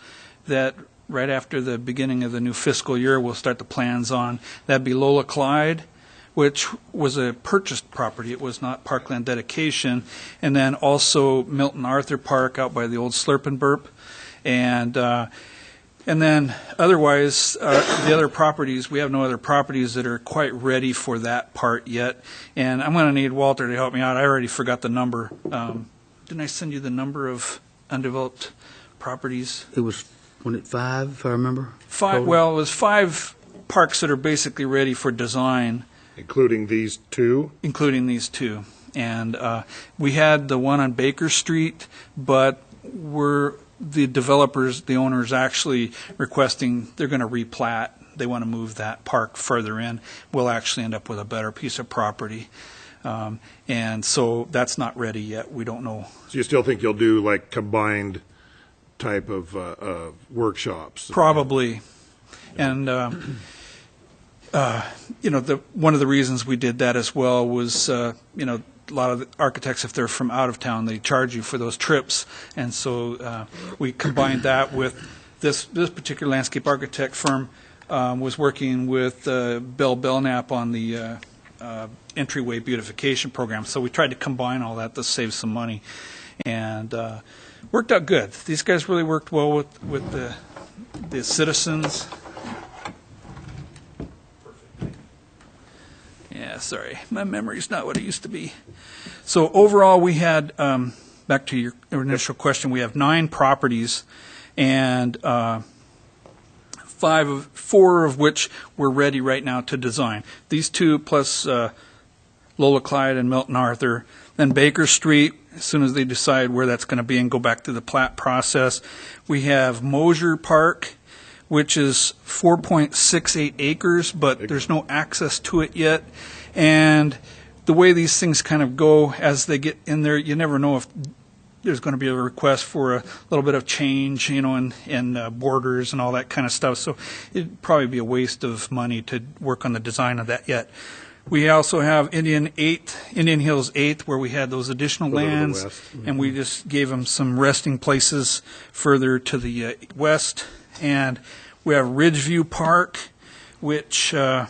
that right after the beginning of the new fiscal year we'll start the plans on. That'd be Lola Clyde, which was a purchased property. It was not parkland dedication. And then also Milton Arthur Park out by the old Slurp and Burp. And then otherwise, the other properties, we have no other properties that are quite ready for that part yet. And I'm going to need Walter to help me out. I already forgot the number. Didn't I send you the number of undeveloped properties? It was, wasn't it 5, if I remember? 5. Total? Well, it was 5 parks that are basically ready for design, Including these 2? including these 2. And we had the one on Baker Street, but the developers, the owners, actually requesting they're going to replat. They want to move that park further in. We'll actually end up with a better piece of property. And so that's not ready yet. We don't know. So you still think you'll do like combined type of workshops? Probably. And, one of the reasons we did that as well was, a lot of the architects, if they're from out of town, they charge you for those trips. And so we combined that with this particular landscape architect firm was working with Bell Belknap on the entryway beautification program. So we tried to combine all that to save some money. And worked out good. These guys really worked well with the citizens. Yeah, sorry. My memory's not what it used to be. So overall, we had, back to your initial question, we have 9 properties, and 4 of which we're ready right now to design. These 2 plus Lola Clyde and Milton Arthur. Then Baker Street, as soon as they decide where that's going to be and go back to the plat process. We have Moser Park, which is 4.68 acres, but there's no access to it yet. And the way these things kind of go as they get in there, you never know if there's going to be a request for a little bit of change, in borders and all that kind of stuff. So it'd probably be a waste of money to work on the design of that yet. We also have Indian Hills 8th, where we had those additional Further to the lands, west. and we just gave them some resting places further to the west. And we have Ridgeview Park, which is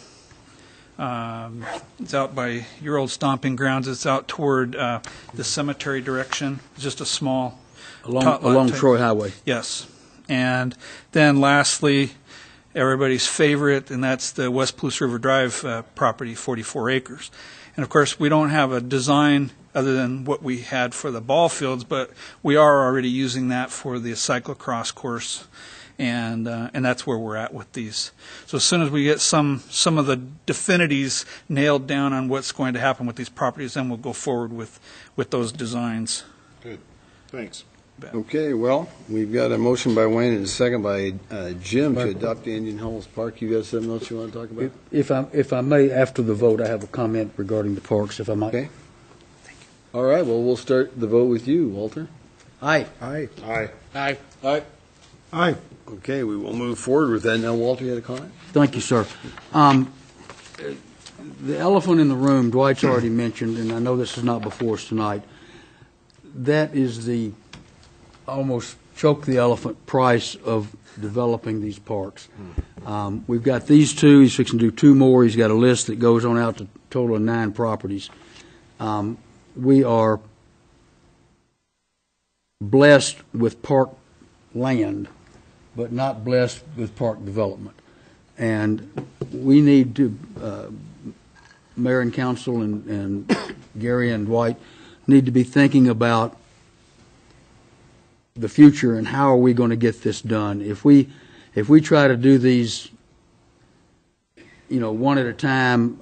out by your old stomping grounds. It's out toward the cemetery direction. It's just a small tot lot Along type. Troy Highway. Yes. And then lastly, everybody's favorite, and that's the West Palouse River Drive property, 44 acres. And of course, we don't have a design other than what we had for the ball fields, but we are already using that for the cyclocross course. And that's where we're at with these. So as soon as we get some of the definities nailed down on what's going to happen with these properties, then we'll go forward with those designs. Good. Thanks. Okay, well, we've got a motion by Wayne and a second by Jim to adopt the Indian Hills Park. You got something else you want to talk about? If I may, after the vote, I have a comment regarding the parks, if I might. Okay. All right, well, we'll start the vote with you, Walter. Aye. Aye. Aye. Aye. Aye. Aye. Okay, we will move forward with that. Now, Walter, you had a comment? Thank you, sir. the elephant in the room, Dwight's already mentioned, and I know this is not before us tonight, that is the almost choke the elephant price of developing these parks. We've got these two. He's fixing to do two more. He's got a list that goes on out to a total of 9 properties. We are blessed with park land, but not blessed with park development. And we need to, Mayor and Council and Gary and Dwight need to be thinking about the future and how are we going to get this done. If we try to do these, one at a time,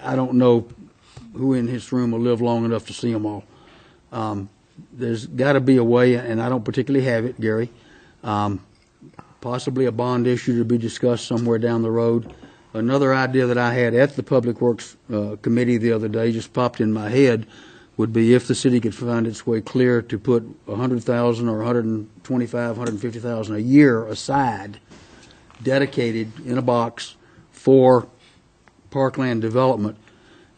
I don't know who in this room will live long enough to see them all. There's got to be a way, and I don't particularly have it, Gary. Possibly a bond issue to be discussed somewhere down the road. Another idea that I had at the Public Works Committee the other day just popped in my head would be if the city could find its way clear to put $100,000 or $125,000, $150,000 a year aside, dedicated in a box for parkland development.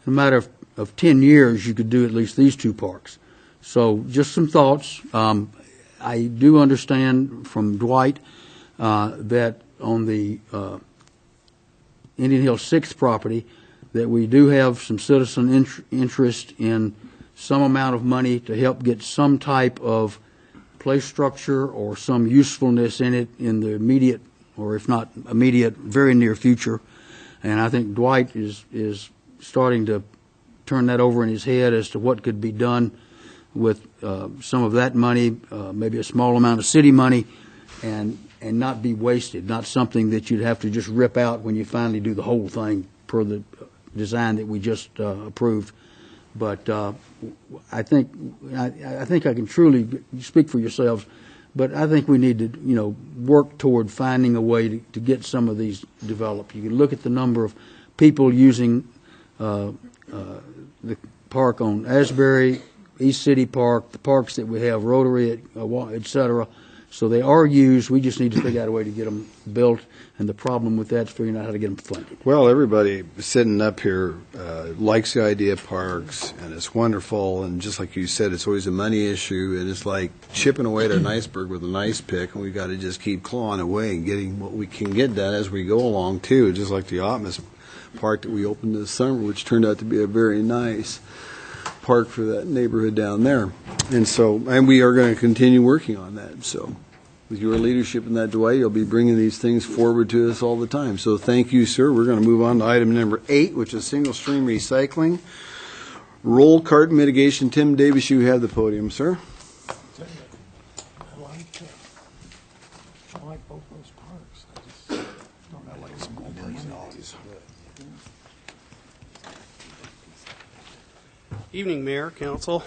In a matter of 10 years, you could do at least these 2 parks. So just some thoughts. I do understand from Dwight that on the Indian Hill 6th property that we do have some citizen interest in some amount of money to help get some type of play structure or some usefulness in it in the immediate, or if not immediate, very near future. And I think Dwight is starting to turn that over in his head as to what could be done with some of that money, maybe a small amount of city money, and not be wasted, not something that you'd have to just rip out when you finally do the whole thing per the design that we just approved. But I think I can truly speak for yourselves, but I think we need to work toward finding a way to get some of these developed. You can look at the number of people using the park on Asbury, East City Park, the parks that we have, Rotary, et cetera. So they are used. We just need to figure out a way to get them built, and the problem with that is figuring out how to get them funded. Well, everybody sitting up here likes the idea of parks, and it's wonderful, and just like you said, it's always a money issue, and it's like chipping away at an iceberg with an ice pick, and we've got to just keep clawing away and getting what we can get done as we go along, too, just like the Optimus Park that we opened this summer, which turned out to be a very nice park for that neighborhood down there. And we are going to continue working on that. So with your leadership in that way, you'll be bringing these things forward to us all the time. So thank you, sir. We're going to move on to item number 8, which is single stream recycling. Roll cart mitigation. Tim Davis, you have the podium, sir. I like both those parks. I like small personalities. Evening, Mayor, Council.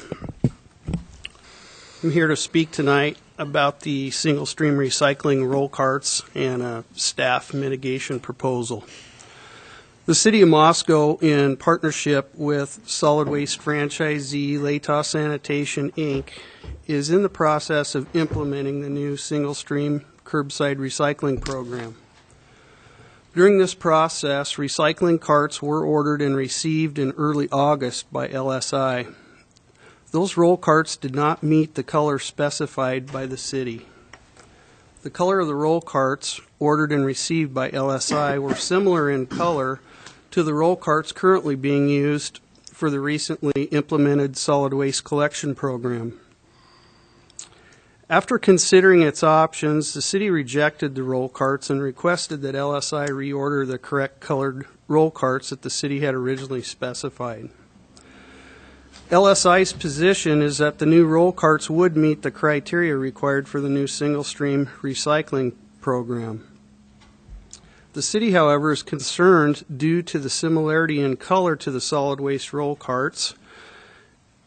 I'm here to speak tonight about the single stream recycling roll carts and a staff mitigation proposal. The City of Moscow, in partnership with solid waste franchisee Latah Sanitation, Inc., is in the process of implementing the new single stream curbside recycling program. During this process, recycling carts were ordered and received in early August by LSI. Those roll carts did not meet the color specified by the city. The color of the roll carts ordered and received by LSI were similar in color to the roll carts currently being used for the recently implemented solid waste collection program. After considering its options, the city rejected the roll carts and requested that LSI reorder the correct colored roll carts that the city had originally specified. LSI's position is that the new roll carts would meet the criteria required for the new single-stream recycling program. The city, however, is concerned, due to the similarity in color to the solid waste roll carts,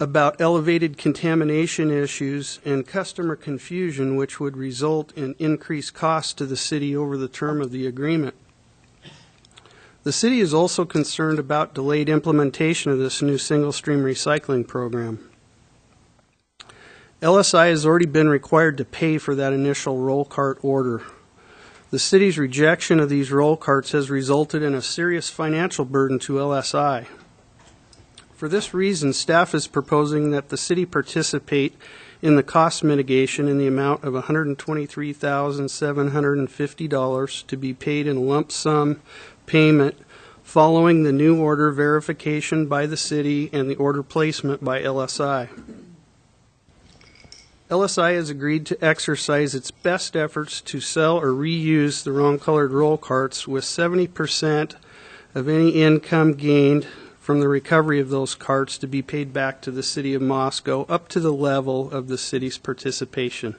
about elevated contamination issues and customer confusion, which would result in increased costs to the city over the term of the agreement. The city is also concerned about delayed implementation of this new single-stream recycling program. LSI has already been required to pay for that initial roll cart order. The city's rejection of these roll carts has resulted in a serious financial burden to LSI. For this reason, staff is proposing that the city participate in the cost mitigation in the amount of $123,750 to be paid in lump sum payment following the new order verification by the city and the order placement by LSI. LSI has agreed to exercise its best efforts to sell or reuse the wrong-colored roll carts, with 70% of any income gained from the recovery of those carts to be paid back to the City of Moscow up to the level of the city's participation.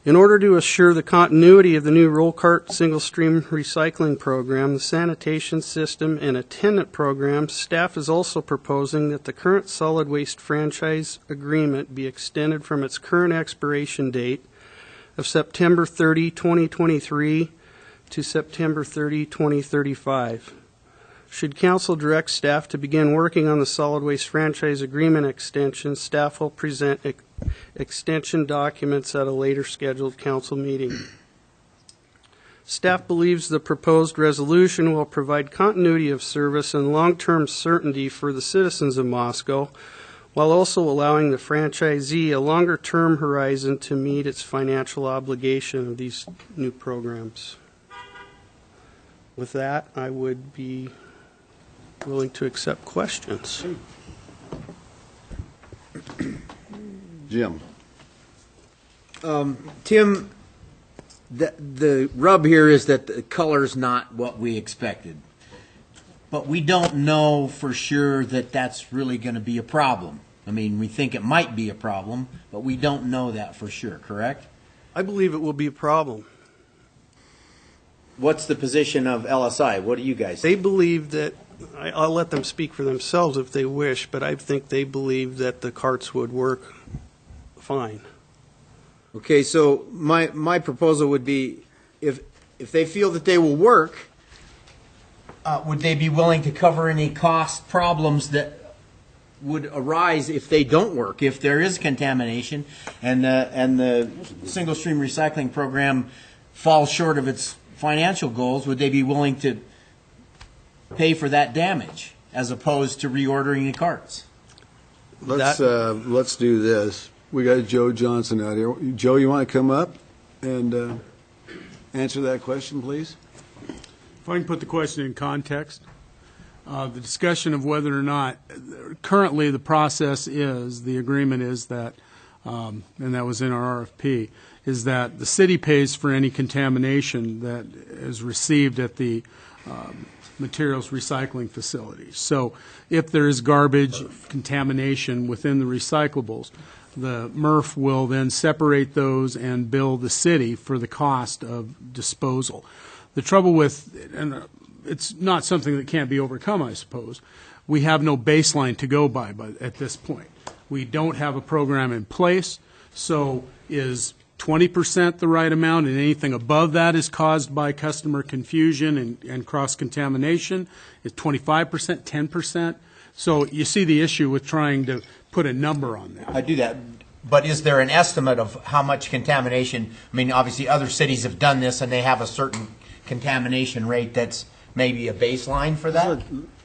In order to assure the continuity of the new roll cart single-stream recycling program, the sanitation system, and attendant program, staff is also proposing that the current solid waste franchise agreement be extended from its current expiration date of September 30, 2023 to September 30, 2035. Should council direct staff to begin working on the solid waste franchise agreement extension, staff will present extension documents at a later scheduled council meeting. Staff believes the proposed resolution will provide continuity of service and long-term certainty for the citizens of Moscow, while also allowing the franchisee a longer-term horizon to meet its financial obligation of these new programs. With that, I would be willing to accept questions. Jim? Tim, the rub here is that the color's not what we expected. But we don't know for sure that that's really going to be a problem. I mean, we think it might be a problem, but we don't know that for sure, correct? I believe it will be a problem. What's the position of LSI? What do you guys They think? believe that, I'll let them speak for themselves if they wish, but I think they believe that the carts would work fine. Okay, so my proposal would be, if they feel that they will work, would they be willing to cover any cost problems that would arise if they don't work, if there is contamination and the single stream recycling program falls short of its financial goals? Would they be willing to pay for that damage as opposed to reordering the carts? Let's do this. We got Joe Johnson out here. Joe, you want to come up and answer that question, please? If I can put the question in context, the discussion of whether or not, currently the process is, the agreement is that, and that was in our RFP, is that the city pays for any contamination that is received at the materials recycling facilities. So if there is garbage contamination within the recyclables, the MRF will then separate those and bill the city for the cost of disposal. The trouble with, and it's not something that can't be overcome, I suppose, we have no baseline to go by at this point. We don't have a program in place, so is 20% the right amount, and anything above that is caused by customer confusion and cross-contamination? Is 25%, 10%? So you see the issue with trying to put a number on that. I do that. But is there an estimate of how much contamination? I mean, obviously other cities have done this and they have a certain contamination rate that's maybe a baseline for that?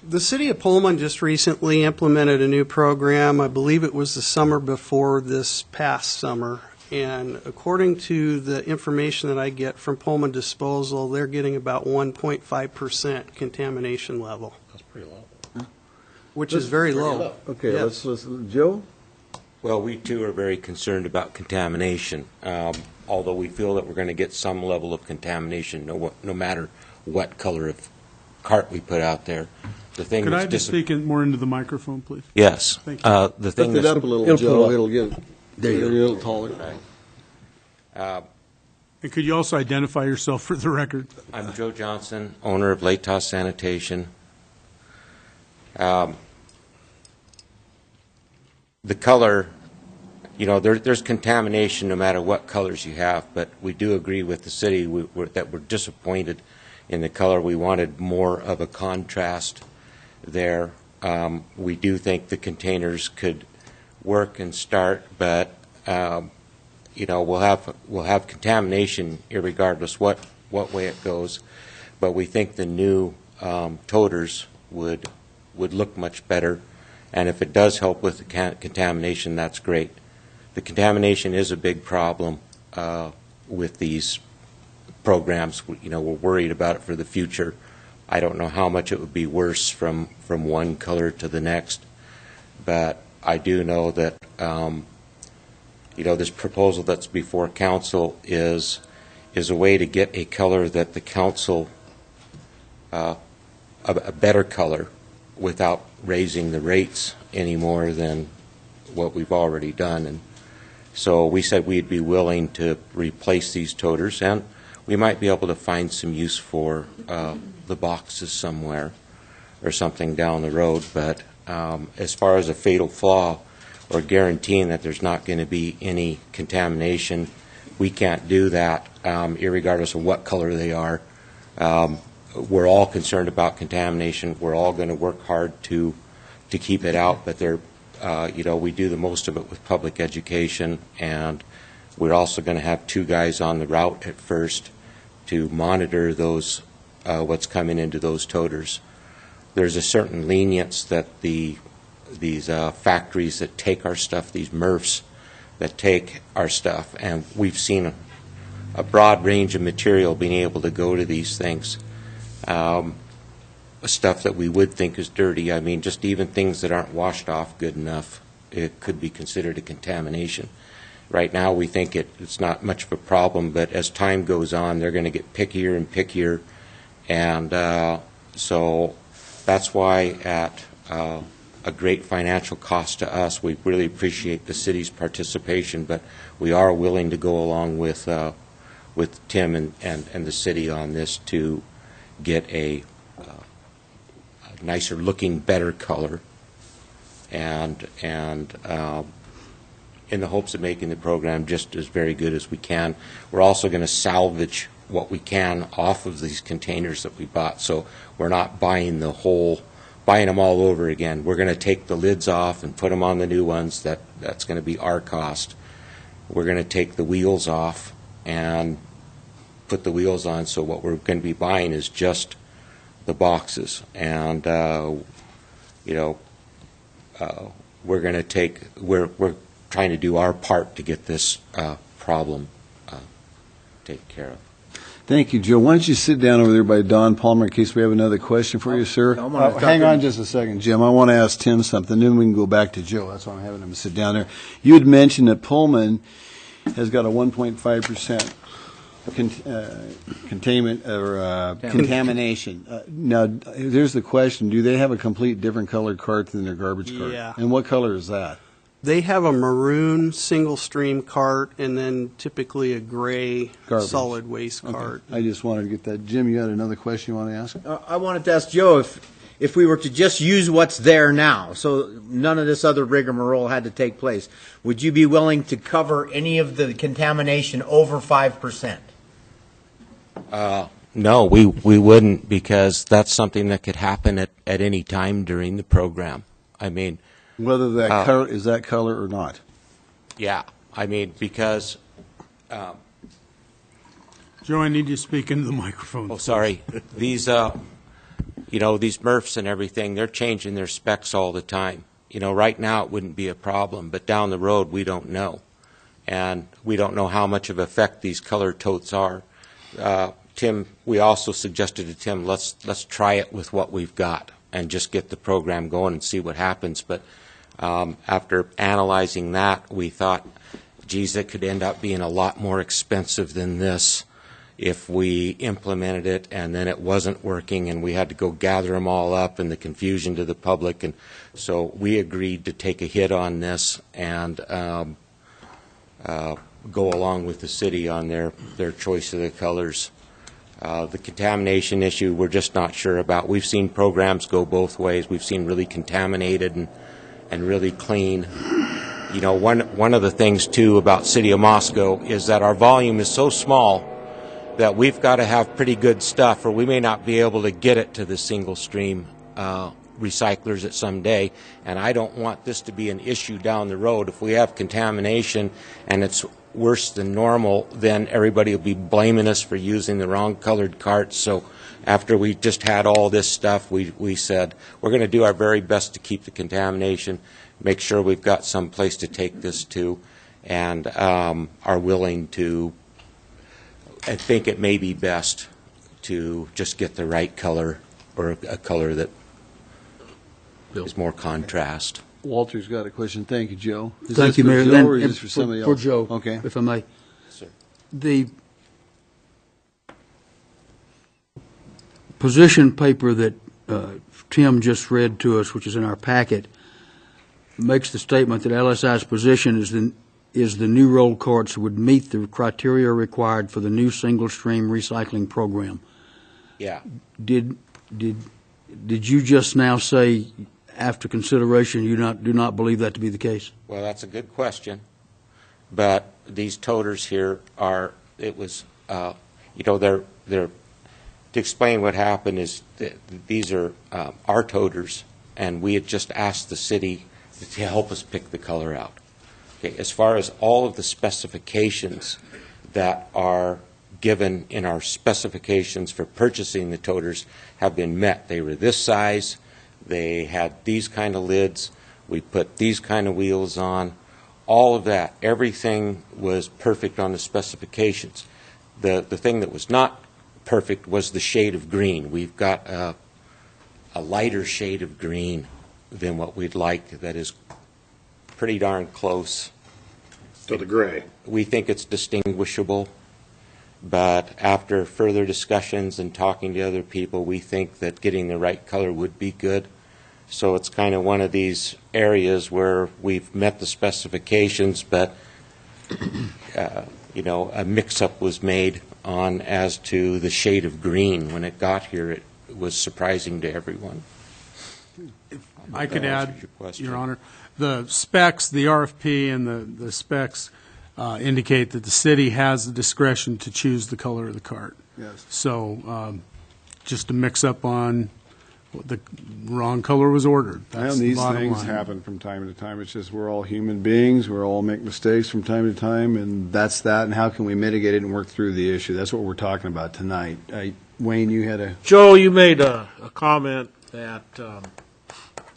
The city of Pullman just recently implemented a new program. I believe it was the summer before this past summer. And according to the information that I get from Pullman Disposal, they're getting about 1.5% contamination level. That's pretty low. Which is very low. Okay, Yes. let's Joe? Well, we too are very concerned about contamination, although we feel that we're going to get some level of contamination no matter what color of cart we put out there. The thing Could that's I just speak more into the microphone, please? Yes. Thank you. The thing Lift it that's up a little, Joe. It'll get a little taller. And could you also identify yourself for the record? I'm Joe Johnson, owner of Lake Tahoe Sanitation. The color, there's contamination no matter what colors you have, but we do agree with the city that we're disappointed in the color. We wanted more of a contrast there. We do think the containers could work and start, but we'll have contamination irregardless what way it goes, but we think the new toters would look much better, and if it does help with the contamination, that's great. The contamination is a big problem with these programs. We're worried about it for the future. I don't know how much it would be worse from one color to the next, but I do know that this proposal that's before council is a way to get a color that the council, a better color, without raising the rates any more than what we've already done. And so we said we'd be willing to replace these toters, and we might be able to find some use for the boxes somewhere or something down the road. But as far as a fatal flaw or guaranteeing that there's not going to be any contamination, we can't do that, irregardless of what color they are. We're all concerned about contamination. We're all going to work hard to keep it out, but we do the most of it with public education, and we're also going to have 2 guys on the route at first to monitor those what's coming into those toters. There's a certain lenience that these factories that take our stuff, these MRFs that take our stuff, and we've seen a broad range of material being able to go to these things. Stuff that we would think is dirty. I mean, just even things that aren't washed off good enough, it could be considered a contamination. Right now, we think it's not much of a problem, but as time goes on, they're going to get pickier and pickier, and so that's why at a great financial cost to us, we really appreciate the city's participation, but we are willing to go along with Tim and the city on this to get a nicer looking, better color, and in the hopes of making the program just as very good as we can. We're also going to salvage what we can off of these containers that we bought, so we're not buying them all over again. We're going to take the lids off and put them on the new ones. That's going to be our cost. We're going to take the wheels off and put the wheels on, so what we're going to be buying is just the boxes, and we're trying to do our part to get this problem taken care of. Thank you, Joe. Why don't you sit down over there by Don Palmer in case we have another question for you, sir? Hang on just a second, Jim. I want to ask Tim something, then we can go back to Joe. That's why I'm having him sit down there. You had mentioned that Pullman has got a 1.5% containment or contamination. Now, there's the question: do they have a complete different colored cart than their garbage cart? Yeah. And what color is that? They have a maroon single-stream cart and then typically a gray Garbage. solid waste Okay. cart. I just wanted to get that. Jim, you had another question you want to ask? I wanted to ask Joe if we were to just use what's there now, so none of this other rigmarole had to take place, would you be willing to cover any of the contamination over 5%? No, we wouldn't, because that's something that could happen at any time during the program. I mean, whether that color is that color or not. Yeah, I mean, because Joe, I need you to speak into the microphone. oh, sorry, these these MRFs and everything, they're changing their specs all the time. Right now it wouldn't be a problem, but down the road we don't know, and we don't know how much of effect these color totes are. Tim, we also suggested to Tim, let's try it with what we've got and just get the program going and see what happens. But after analyzing that, we thought, geez, it could end up being a lot more expensive than this if we implemented it and then it wasn't working and we had to go gather them all up and the confusion to the public. And so we agreed to take a hit on this and go along with the city on their choice of the colors. The contamination issue, we're just not sure about. We've seen programs go both ways. We've seen really contaminated and really clean. One of the things, too, about City of Moscow is that our volume is so small that we've got to have pretty good stuff, or we may not be able to get it to the single stream recyclers at some day, and I don't want this to be an issue down the road. If we have contamination and it's worse than normal, then everybody will be blaming us for using the wrong colored carts. So after we just had all this stuff, we said we're going to do our very best to keep the contamination, make sure we've got some place to take this to, and are willing to, I think it may be best to just get the right color, or a color that is more contrast. Walter's got a question. Thank you, Joe. Is Thank this you, for Mayor. Joe, Then, or is this for somebody else? For Joe, Okay. if I may. Sir. The position paper that Tim just read to us, which is in our packet, makes the statement that LSI's position is the new roll carts would meet the criteria required for the new single-stream recycling program. Yeah. Did you just now say, after consideration, you do not believe that to be the case? Well, that's a good question, but these toters here are, it was, they're, to explain what happened is that these are our toters, and we had just asked the city to help us pick the color out. Okay, as far as all of the specifications that are given in our specifications for purchasing the toters have been met. They were this size, they had these kind of lids, we put these kind of wheels on, all of that, everything was perfect on the specifications. The thing that was not perfect was the shade of green. We've got a lighter shade of green than what we'd like that is pretty darn close To the gray. We think it's distinguishable, but after further discussions and talking to other people, we think that getting the right color would be good. So it's kind of one of these areas where we've met the specifications, but a mix-up was made on as to the shade of green. When it got here, it was surprising to everyone. I could That answers add, your question. Your Honor, the specs, the RFP and the specs indicate that the city has the discretion to choose the color of the cart. Yes. So just to mix up on the wrong color was ordered. That's And the these bottom things line. happen from time to time. It's just we're all human beings. We all make mistakes from time to time, and that's that. And how can we mitigate it and work through the issue? That's what we're talking about tonight. Wayne, you had a... Joe, you made a comment that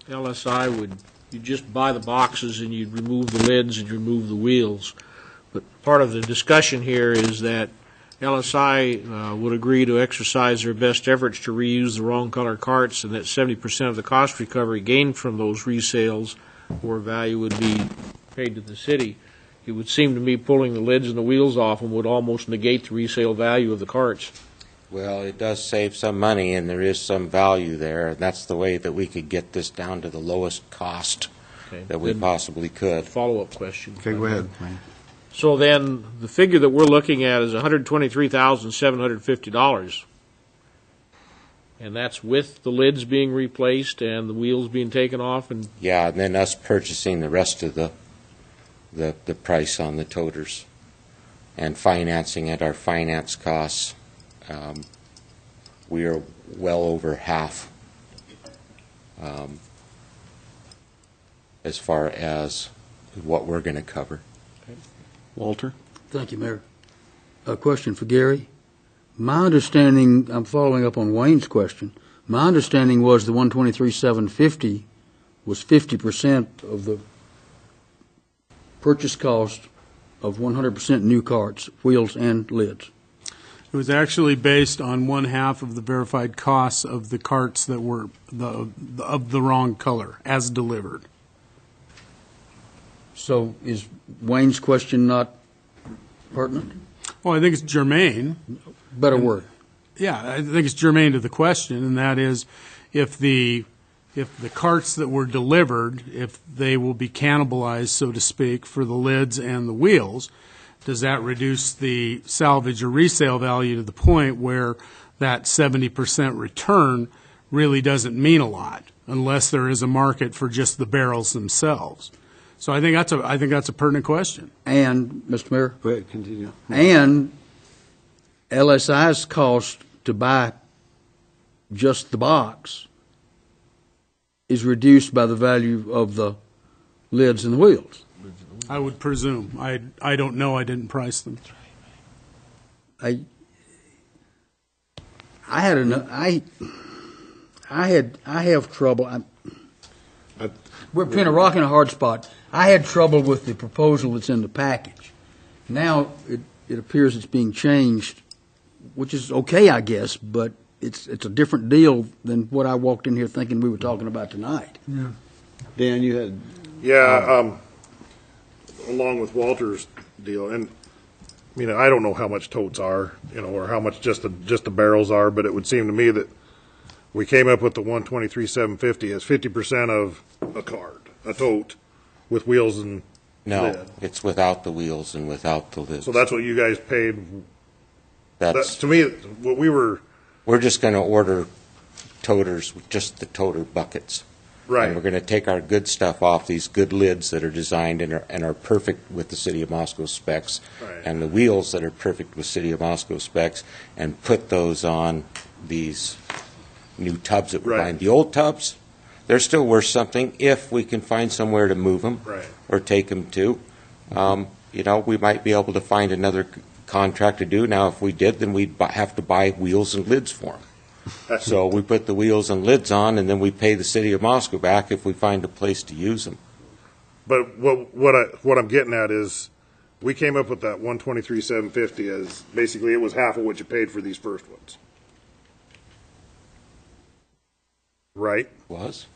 LSI would, you'd just buy the boxes and you'd remove the lids and remove the wheels. But part of the discussion here is that LSI would agree to exercise their best efforts to reuse the wrong color carts, and that 70% of the cost recovery gained from those resales or value would be paid to the city. It would seem to me pulling the lids and the wheels off them would almost negate the resale value of the carts. Well, it does save some money, and there is some value there, and that's the way that we could get this down to the lowest cost that we possibly could. Follow-up question. Okay, go ahead, Wayne. So then, the figure that we're looking at is $123,750. And that's with the lids being replaced and the wheels being taken off? And Yeah, and then us purchasing the rest of the price on the toters and financing at our finance costs. We are well over half as far as what we're going to cover. Walter? Thank you, Mayor. A question for Gary. My understanding, I'm following up on Wayne's question, my understanding was the 123,750 was 50% of the purchase cost of 100% new carts, wheels and lids. It was actually based on one half of the verified costs of the carts that were of the wrong color as delivered. So is Wayne's question not pertinent? Well, I think it's germane. Better word. Yeah, I think it's germane to the question, and that is if the carts that were delivered, if they will be cannibalized, so to speak, for the lids and the wheels, does that reduce the salvage or resale value to the point where that 70% return really doesn't mean a lot unless there is a market for just the barrels themselves? So I think that's a pertinent question. And, Mr. Mayor? Go ahead, continue. And LSI's cost to buy just the box is reduced by the value of the lids and the wheels. I would presume. I don't know. I didn't price them. I have trouble. We're between a rock and a hard spot. I had trouble with the proposal that's in the package. Now it appears it's being changed, which is okay, I guess, but it's a different deal than what I walked in here thinking we were talking about tonight. Yeah. Dan, you had. Yeah, along with Walter's deal, and I mean, I don't know how much totes are, or how much just the barrels are, but it would seem to me that we came up with the 123,750 as 50% of a tote with wheels and No, lid. it's without the wheels and without the lids. So that's what you guys paid. That's To me, what we were. We're just going to order toters, just the toter buckets. Right. And we're going to take our good stuff off these good lids that are designed and are perfect with the City of Moscow specs, Right. and the wheels that are perfect with City of Moscow specs, and put those on these new tubs that we're Right. buying. The old tubs, they're still worth something if we can find somewhere to move them Right. or take them to. We might be able to find another contract to do. Now, if we did, then we'd have to buy wheels and lids for them. So we put the wheels and lids on, and then we pay the City of Moscow back if we find a place to use them. But what I'm getting at is, we came up with that 123,750 as basically it was half of what you paid for these first ones. Right? Was?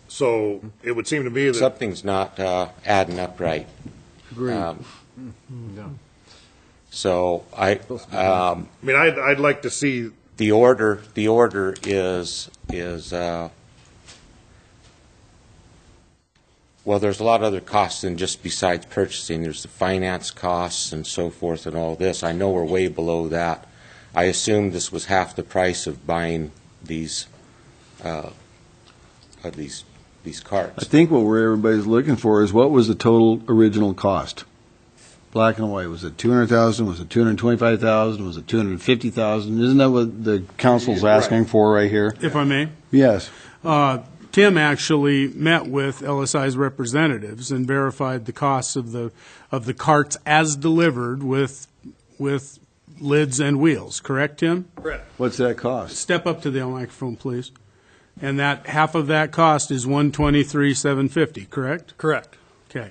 So it would seem to me that Something's not adding up right. Agreed. So I mean, I'd like to see. the order is well, there's a lot of other costs than just besides purchasing. There's the finance costs and so forth and all this. I know we're way below that. I assumed this was half the price of buying these carts. I think what everybody's looking for is what was the total original cost? Black and white. Was it 200,000? Was it 225,000? Was it 250,000? Isn't that what the council's asking for right here? If I may. Yes. Tim actually met with LSI's representatives and verified the costs of the carts as delivered with lids and wheels. Correct, Tim? Correct. What's that cost? Step up to the microphone, please. And that half of that cost is 123,750. Correct? Correct. Okay.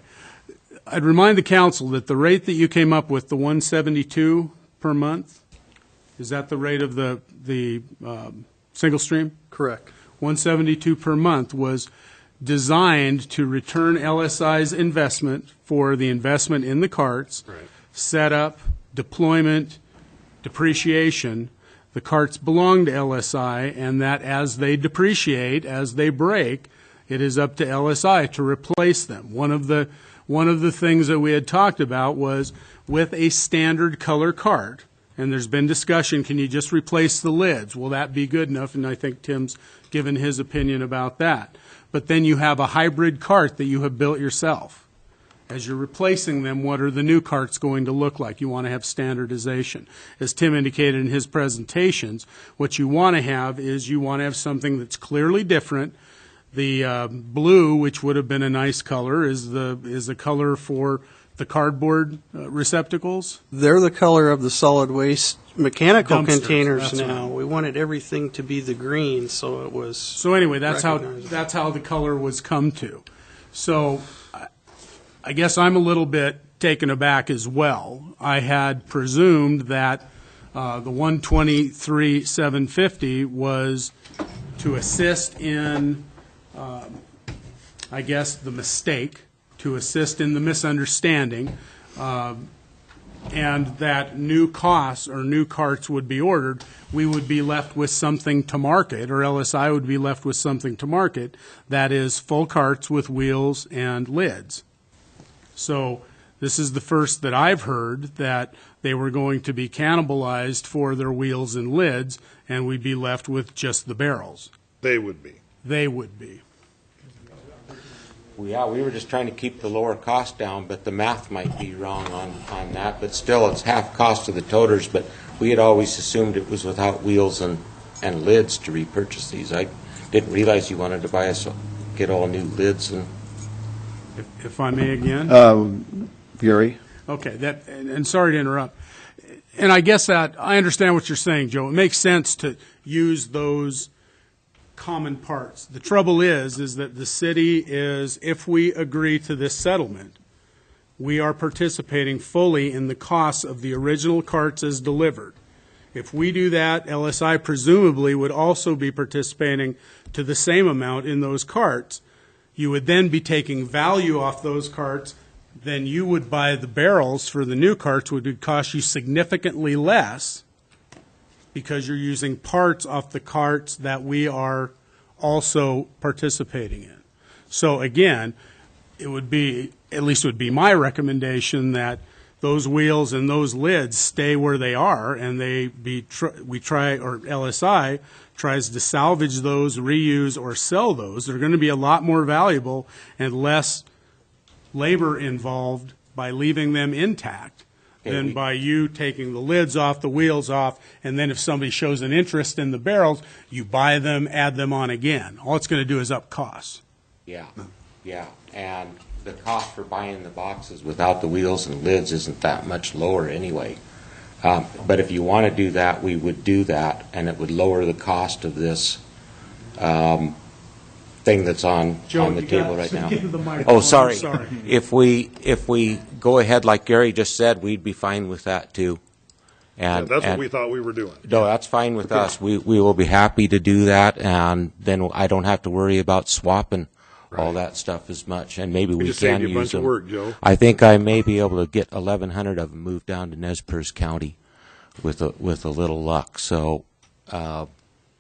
I'd remind the council that the rate that you came up with, the 172 per month, is that the rate of the single stream? Correct. 172 per month was designed to return LSI's investment for the investment in the carts, Right. setup, deployment, depreciation. The carts belong to LSI, and that as they depreciate, as they break, it is up to LSI to replace them. One of the things that we had talked about was with a standard color cart, and there's been discussion, can you just replace the lids? Will that be good enough? And I think Tim's given his opinion about that. But then you have a hybrid cart that you have built yourself. As you're replacing them, what are the new carts going to look like? You want to have standardization. As Tim indicated in his presentations, what you want to have is you want to have something that's clearly different. The blue, which would have been a nice color, is the color for the cardboard receptacles. They're the color of the solid waste mechanical Dumpsters, containers that's now. right. We wanted everything to be the green, so it was. So anyway, that's how recognizable. the color was come to. So I guess I'm a little bit taken aback as well. I had presumed that the 123,750 was to assist in, I guess, the mistake, to assist in the misunderstanding, and that new costs or new carts would be ordered. We would be left with something to market, or LSI would be left with something to market, that is full carts with wheels and lids. So this is the first that I've heard that they were going to be cannibalized for their wheels and lids, and we'd be left with just the barrels. They would be. They would be. Yeah, we were just trying to keep the lower cost down, but the math might be wrong on that. But still, it's half cost of the toters, but we had always assumed it was without wheels and and lids to repurchase these. I didn't realize you wanted to get all new lids and. If I may again? Gary? Okay, and sorry to interrupt. And I guess that, I understand what you're saying, Joe. It makes sense to use those common parts. The trouble is that the city is, if we agree to this settlement, we are participating fully in the costs of the original carts as delivered. If we do that, LSI presumably would also be participating to the same amount in those carts. You would then be taking value off those carts. Then you would buy the barrels for the new carts, which would cost you significantly less because you're using parts off the carts that we are also participating in. So again, it would be, at least it would be my recommendation that those wheels and those lids stay where they are, and we try, or LSI tries to salvage those, reuse, or sell those. They're going to be a lot more valuable and less labor involved by leaving them intact than by you taking the lids off, the wheels off, and then if somebody shows an interest in the barrels, you buy them, add them on again. All it's going to do is up costs. Yeah, and the cost for buying the boxes without the wheels and lids isn't that much lower anyway. But if you want to do that, we would do that, and it would lower the cost of this thing that's on the table right now. Oh, sorry. If we go ahead like Gary just said, we'd be fine with that too. And that's what we thought we were doing. No, that's fine with us. We will be happy to do that, and then I don't have to worry about swapping all that stuff as much, and maybe we can use them. A bunch of work, Joe. I think I may be able to get 1,100 of them moved down to Nez Perce County with a little luck. So,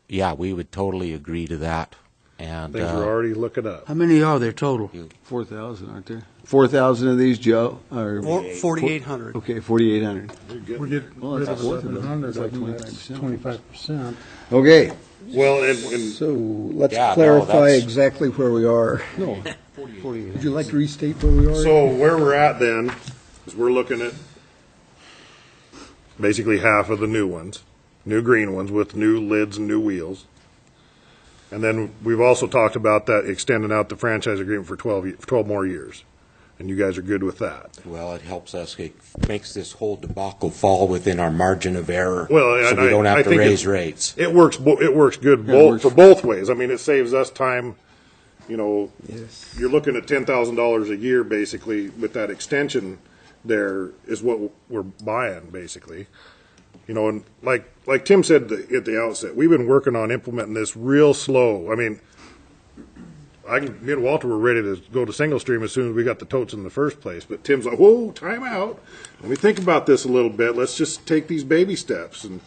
yeah, we would totally agree to that. And things are already looking up. How many are there total? 4,000, aren't there? 4,000 of these, Joe? 4,800. Okay, 4,800. We're getting rid of 1,100, I think that's 25%. Okay. Well, and So let's clarify exactly where we are. No. Would you like to restate where we are? so where we're at then is we're looking at basically half of the new ones, new green ones with new lids and new wheels. And then we've also talked about that extending out the franchise agreement for 12 more years. And you guys are good with that. Well, it helps us. It makes this whole debacle fall within our margin of error, Well, so we don't have to raise rates. It works good for both ways. I mean, it saves us time. You know, you're looking at $10,000 a year basically with that extension. There is what we're buying basically. You know, and like Tim said at the outset, we've been working on implementing this real slow. I mean, me and Walter were ready to go to single stream as soon as we got the totes in the first place. But Tim's like, whoa, time out. Let me think about this a little bit. Let's just take these baby steps. And,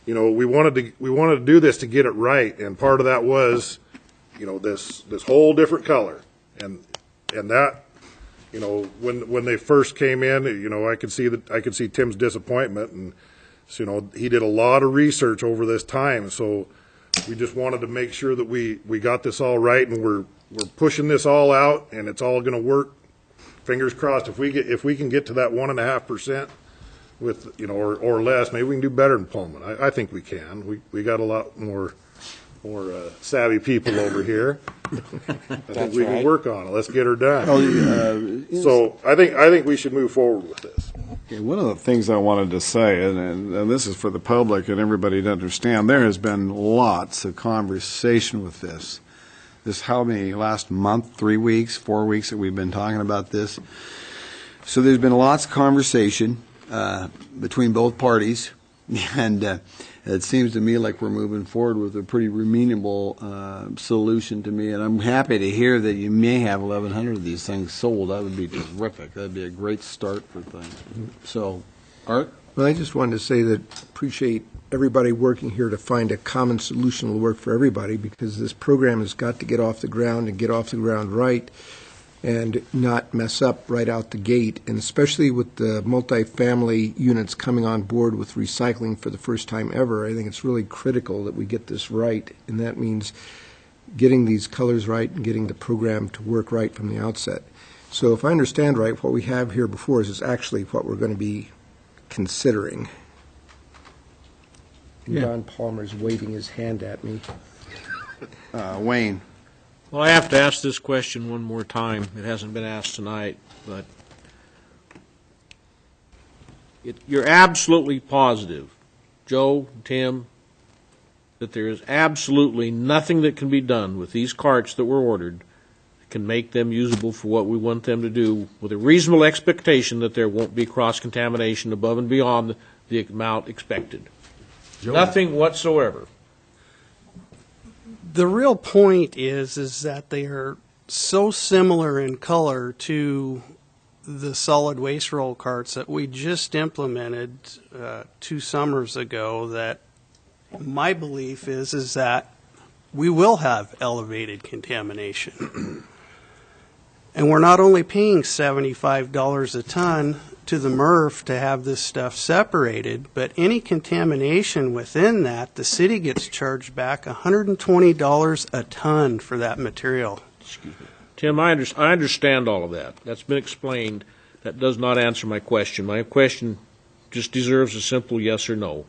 you know, we wanted to do this to get it right. And part of that was, you know, this whole different color. And that, you know, when they first came in, you know, I could see Tim's disappointment. And, so, you know, he did a lot of research over this time. So we just wanted to make sure that we got this all right, and we're pushing this all out, and it's all going to work. Fingers crossed. If we can get to that 1.5% with, you know, or less, maybe we can do better in Pullman. I think we can. We got a lot more savvy people over here. I think we can work on it. Let's get her done. So I think we should move forward with this. Okay, one of the things I wanted to say, and this is for the public and everybody to understand, there has been lots of conversation with this. This how many, last month, 3 weeks, 4 weeks that we've been talking about this. So there's been lots of conversation between both parties, and it seems to me like we're moving forward with a pretty amenable solution to me, and I'm happy to hear that you may have 1,100 of these things sold. That would be terrific. That would be a great start for things. So, Art? Well, I just wanted to say that appreciate everybody working here to find a common solution that will work for everybody, because this program has got to get off the ground and get off the ground right and not mess up right out the gate. And especially with the multifamily units coming on board with recycling for the first time ever, I think it's really critical that we get this right. And that means getting these colors right and getting the program to work right from the outset. So if I understand right, what we have here before us is actually what we're going to be considering. And Don Palmer's waving his hand at me. Wayne? Well, I have to ask this question one more time. It hasn't been asked tonight, but you're absolutely positive, Joe, Tim, that there is absolutely nothing that can be done with these carts that were ordered that can make them usable for what we want them to do, with a reasonable expectation that there won't be cross-contamination above and beyond the amount expected. Joe? Nothing whatsoever. The real point is that they are so similar in color to the solid waste roll carts that we just implemented 2 summers ago, that my belief is that we will have elevated contamination. And we're not only paying $75 a ton to the MRF to have this stuff separated, but any contamination within that, the city gets charged back $120 a ton for that material. Excuse me. Tim, I understand all of that. That's been explained. That does not answer my question. My question just deserves a simple yes or no.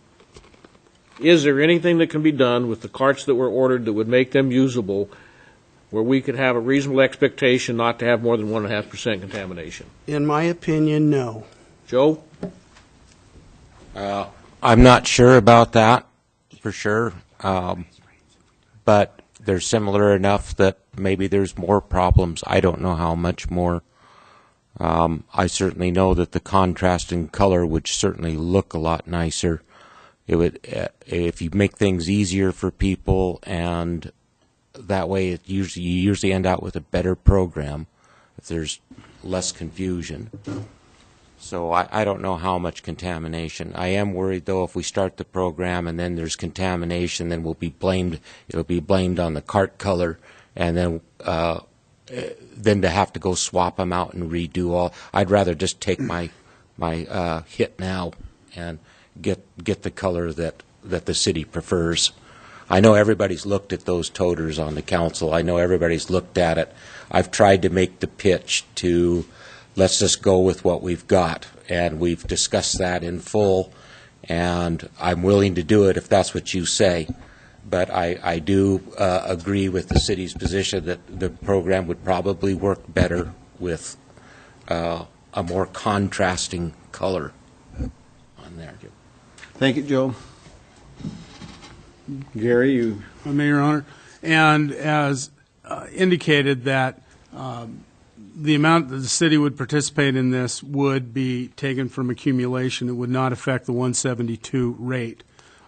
Is there anything that can be done with the carts that were ordered that would make them usable, where we could have a reasonable expectation not to have more than 1.5% contamination? In my opinion, no. Joe? I'm not sure about that, for sure. But they're similar enough that maybe there's more problems. I don't know how much more. I certainly know that the contrast in color would certainly look a lot nicer. It would, if you make things easier for people, and that way you usually end out with a better program if there's less confusion. So I don't know how much contamination. I am worried, though, if we start the program and then there's contamination, then it'll be blamed on the cart color, and then to have to go swap them out and redo all. I'd rather just take my hit now and get the color that the city prefers. I know everybody's looked at those toters on the council. I know everybody's looked at it. I've tried to make the pitch to let's just go with what we've got, and we've discussed that in full, and I'm willing to do it if that's what you say. But I do agree with the city's position that the program would probably work better with a more contrasting color on there. Thank you, Joe. Gary, you... Mayor Honor, and as indicated that the amount that the city would participate in this would be taken from accumulation. It would not affect the 172 rate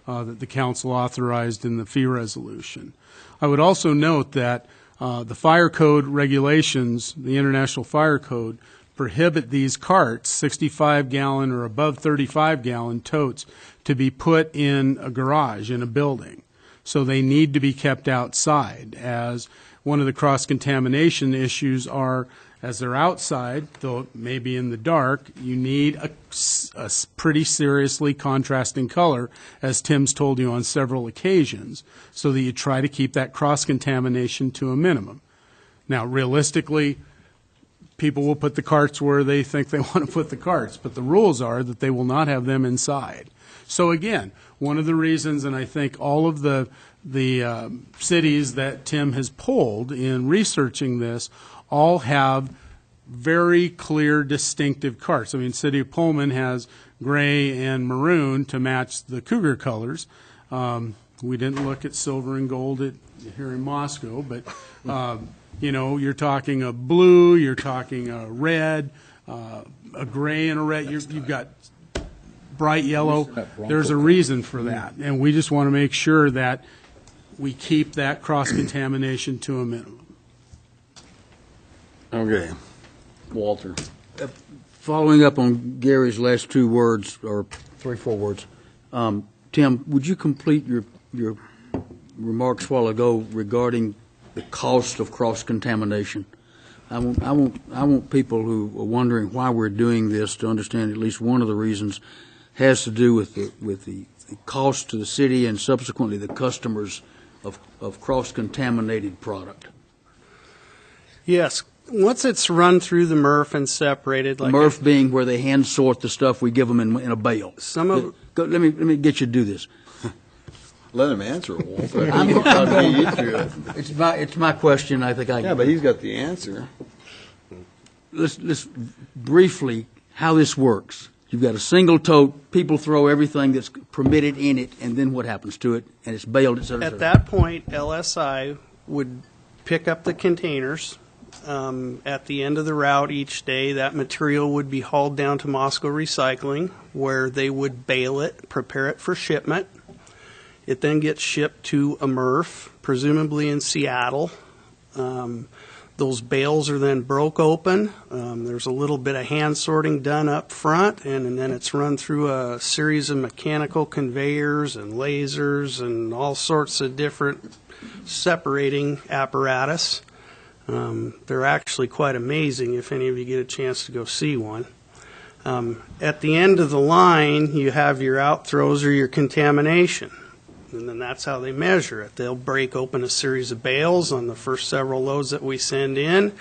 that the council authorized in the fee resolution. I would also note that the fire code regulations, the International Fire Code, prohibit these carts, 65-gallon or above 35-gallon totes, to be put in a garage, in a building. So they need to be kept outside, as one of the cross-contamination issues are, as they're outside, though it may be in the dark, you need a pretty seriously contrasting color, as Tim's told you on several occasions, so that you try to keep that cross-contamination to a minimum. Now, realistically, people will put the carts where they think they want to put the carts, but the rules are that they will not have them inside. So again, one of the reasons, and I think all of the cities that Tim has polled in researching this all have very clear, distinctive carts. I mean, City of Pullman has gray and maroon to match the Cougar colors. We didn't look at silver and gold here in Moscow, but you know, you're talking a blue, you're talking a red, a gray and a red. You've got bright yellow. There's a reason for that, and we just want to make sure that we keep that cross-contamination to a minimum. Okay. Walter. Following up on Gary's last 2 words, or 3, 4 words, Tim, would you complete your remarks a while ago regarding the cost of cross-contamination? I want people who are wondering why we're doing this to understand at least one of the reasons has to do with the cost to the city and subsequently the customers of cross-contaminated product. Yes. Once it's run through the MRF and separated, like MRF being where they hand sort the stuff we give them in a bale. Some of let me get you to do this. Let him answer it, Walter. I'm He's going- got to beat you through it. It's my question, I think I. Yeah, but he's got the answer. Let's briefly, how this works. You've got a single tote, people throw everything that's permitted in it, and then what happens to it? And it's bailed, et cetera, et At cetera. that point, LSI would pick up the containers. At the end of the route each day, that material would be hauled down to Moscow Recycling, where they would bale it, prepare it for shipment. It then gets shipped to a MRF, presumably in Seattle. Those bales are then broke open. There's a little bit of hand sorting done up front, and then it's run through a series of mechanical conveyors and lasers and all sorts of different separating apparatus. They're actually quite amazing if any of you get a chance to go see one. At the end of the line, you have your outthrows or your contamination. And then that's how they measure it. They'll break open a series of bales on the first several loads that we send in.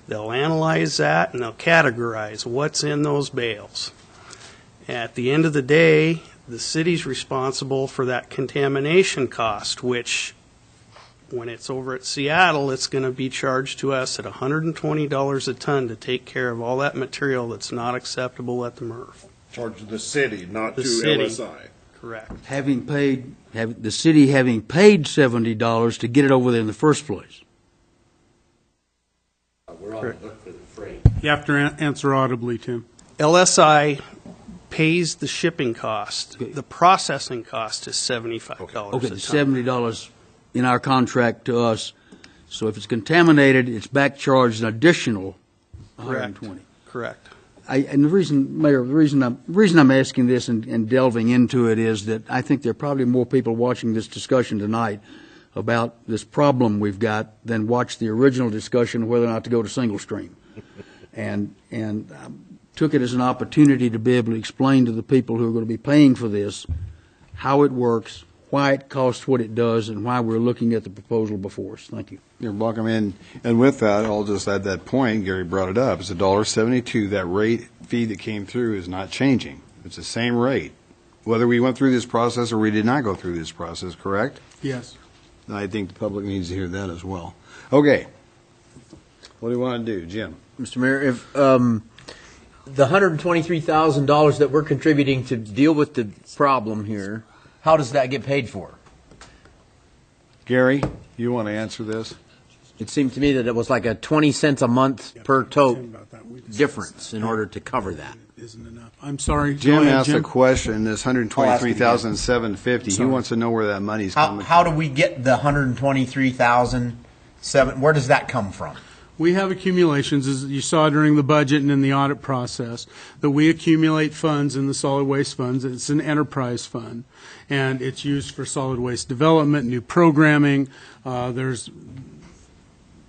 They'll analyze that and they'll categorize what's in those bales. At the end of the day, the city's responsible for that contamination cost, which when it's over at Seattle, it's going to be charged to us at $120 a ton to take care of all that material that's not acceptable at the MRF. Charge the city, not The to city. LSI. Correct. The city having paid $70 to get it over there in the first place. We're on the hook for the freight. You have to answer audibly, Tim. LSI pays the shipping cost. The processing cost is $75 Okay, a the ton. $70 in our contract to us. So if it's contaminated, it's back charged an additional Correct. $120. Correct. And the reason, Mayor, the reason I'm asking this and delving into it is that I think there are probably more people watching this discussion tonight about this problem we've got than watch the original discussion of whether or not to go to single stream. And took it as an opportunity to be able to explain to the people who are going to be paying for this how it works, why it costs what it does, and why we're looking at the proposal before us. Thank you. You're welcome in. And with that, I'll just add that point, Gary brought it up, it's $1.72. That rate fee that came through is not changing. It's the same rate, whether we went through this process or we did not go through this process, correct? Yes. And I think the public needs to hear that as well. Okay. What do you want to do, Jim? Mr. Mayor, if the $123,000 that we're contributing to deal with the problem here, how does that get paid for? Gary, you want to answer this? It seemed to me that it was like a 20 cents a month per tote difference in order to cover that. Isn't enough. I'm sorry. Go Jim ahead, asked a Jim. question, this $123,750, he wants to know where that money's coming How from. do we get the $123,007? Where does that come from? We have accumulations, as you saw during the budget and in the audit process, that we accumulate funds in the solid waste funds. It's an enterprise fund, and it's used for solid waste development, new programming. There's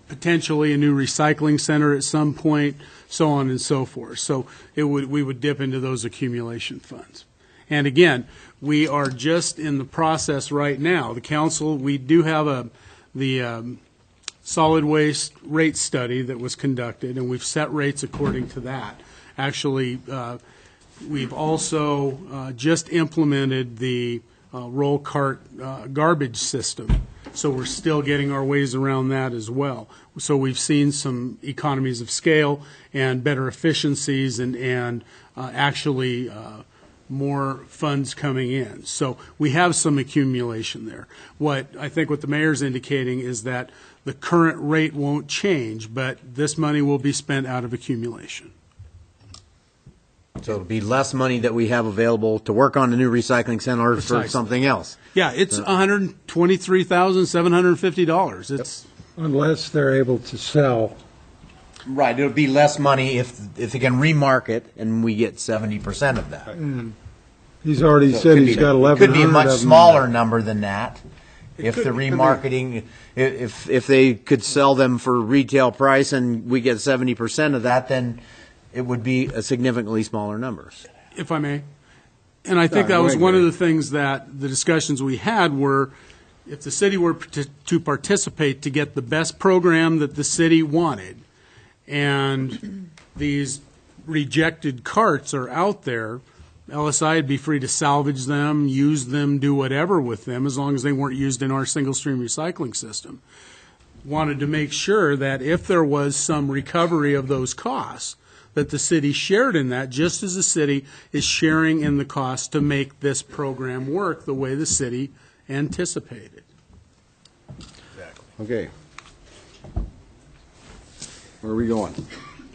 potentially a new recycling center at some point, so on and so forth. So we would dip into those accumulation funds. And again, we are just in the process right now. The council, we do have the solid waste rate study that was conducted, and we've set rates according to that. Actually, we've also just implemented the roll cart garbage system, so we're still getting our ways around that as well. So we've seen some economies of scale and better efficiencies and actually more funds coming in. So we have some accumulation there. What the mayor's indicating is that the current rate won't change, but this money will be spent out of accumulation. So it'll be less money that we have available to work on the new recycling center or for Precisely. something else. Yeah, it's $123,750. It's Unless they're able to sell. Right, it'll be less money if they can remarket and we get 70% of that. And he's already So it said could he's be- got It 1,100 could be a much of them. smaller number than that. If could- the it could be. remarketing, if they could sell them for retail price and we get 70% of that, then it would be a significantly smaller number. if I may. And I think Sorry, that go was ahead, one of Gary. the things that the discussions we had were, if the city were to participate to get the best program that the city wanted, and these rejected carts are out there, LSI would be free to salvage them, use them, do whatever with them, as long as they weren't used in our single-stream recycling system. Wanted to make sure that if there was some recovery of those costs, that the city shared in that, just as the city is sharing in the cost to make this program work the way the city anticipated. Okay. Where are we going?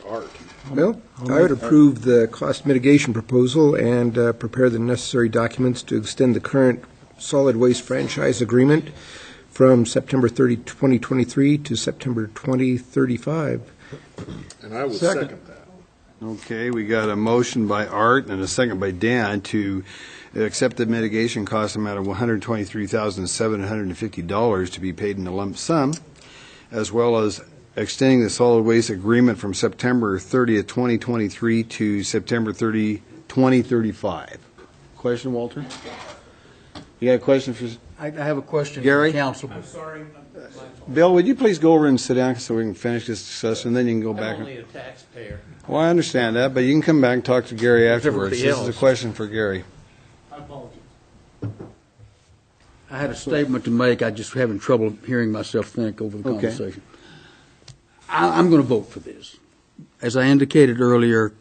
Art. Well, I would approve the cost mitigation proposal and prepare the necessary documents to extend the current solid waste franchise agreement from September 30, 2023 to September 2035. And I will second that. Okay, we got a motion by Art and a second by Dan to accept the mitigation cost amount of $123,750 to be paid in a lump sum, as well as extending the solid waste agreement from September 30th, 2023 to September 30, 2035. Question, Walter? You got a question for I have a question Gary? for the council. I'm sorry. Bill? Would you please go over and sit down so we can finish this discussion, then you can go back. I'm only a taxpayer. Well, I understand that, but you can come back and talk to Gary afterwards. everybody This is a else. question for Gary. I apologize. I had a statement to make. I just having trouble hearing myself think over the Okay. conversation. I'm going to vote for this. As I indicated earlier,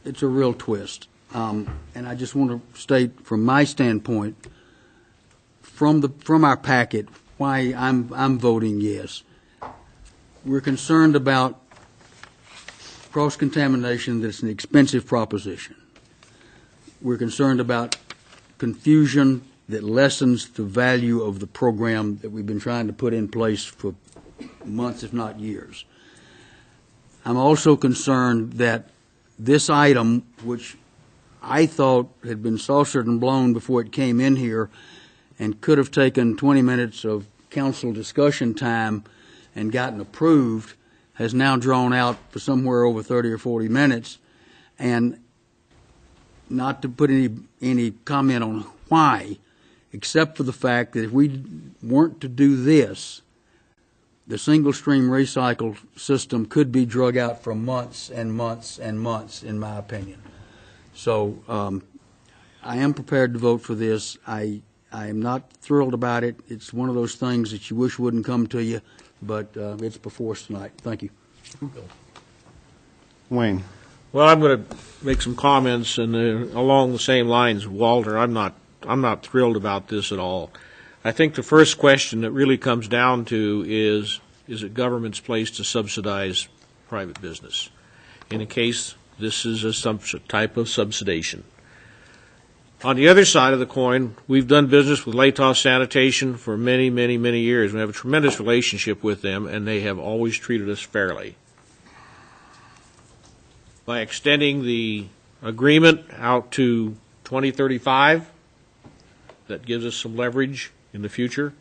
it's a real twist. And I just want to state from my standpoint, from our packet, why I'm voting yes. We're concerned about cross-contamination that's an expensive proposition. We're concerned about confusion that lessens the value of the program that we've been trying to put in place for months, if not years. I'm also concerned that this item, which I thought had been saucered and blown before it came in here and could have taken 20 minutes of council discussion time and gotten approved, has now drawn out for somewhere over 30 or 40 minutes. And not to put any comment on why, except for the fact that if we weren't to do this, the single-stream recycle system could be drug out for months and months and months, in my opinion. So I am prepared to vote for this. I am not thrilled about it. It's one of those things that you wish wouldn't come to you, but it's before us tonight. Thank you. Wayne. Well, I'm going to make some comments, and along the same lines, Walter. I'm not thrilled about this at all. I think the first question that really comes down to is it government's place to subsidize private business? In a case, this is a type of subsidization. On the other side of the coin, we've done business with Latah Sanitation for many, many, many years. We have a tremendous relationship with them, and they have always treated us fairly. By extending the agreement out to 2035, that gives us some leverage in the future.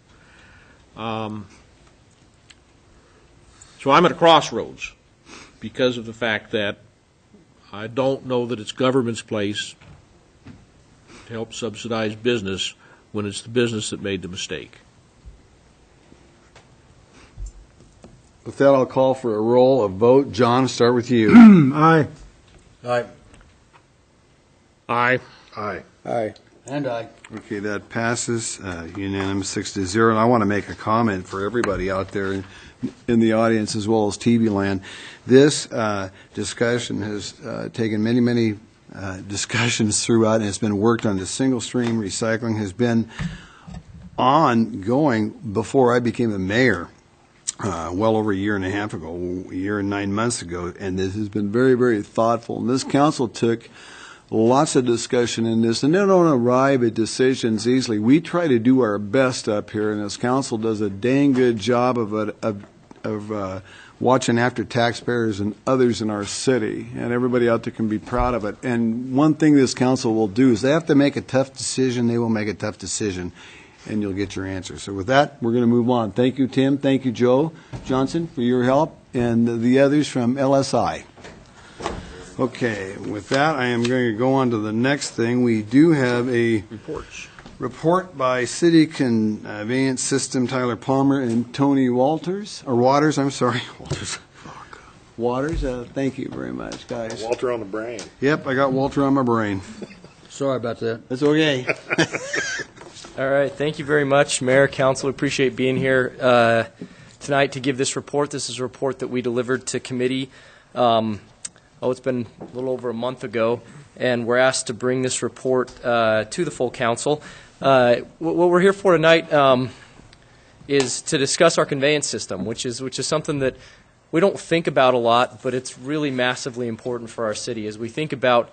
So I'm at a crossroads because of the fact that I don't know that it's government's place to help subsidize business when it's the business that made the mistake. With that, I'll call for a roll of vote. John, start with you. Aye. Aye. Aye. Aye. Aye. And aye. Okay, that passes unanimous 6-0. And I want to make a comment for everybody out there in the audience as well as TV land. This discussion has taken many, many discussions throughout, and it's been worked on. The single-stream recycling has been ongoing before I became a mayor. Well over a year and a half ago, a year and 9 months ago, and this has been very, very thoughtful. And this council took lots of discussion in this, and they don't arrive at decisions easily. We try to do our best up here, and this council does a dang good job of watching after taxpayers and others in our city, and everybody out there can be proud of it. And one thing this council will do is they have to make a tough decision. They will make a tough decision, and you'll get your answer. So with that, we're going to move on. Thank you, Tim. Thank you, Joe Johnson, for your help, and the others from LSI. Okay, with that, I am going to go on to the next thing. We do have a report by City Conveyance System, Tyler Palmer and Tony Waters. Waters, thank you very much, guys. Walter on the brain. Yep, I got Walter on my brain. Sorry about that. That's okay. All right, thank you very much, Mayor, Council. Appreciate being here tonight to give this report. This is a report that we delivered to committee. It's been a little over a month ago, and we're asked to bring this report to the full council. What we're here for tonight is to discuss our conveyance system, which is something that we don't think about a lot, but it's really massively important for our city as we think about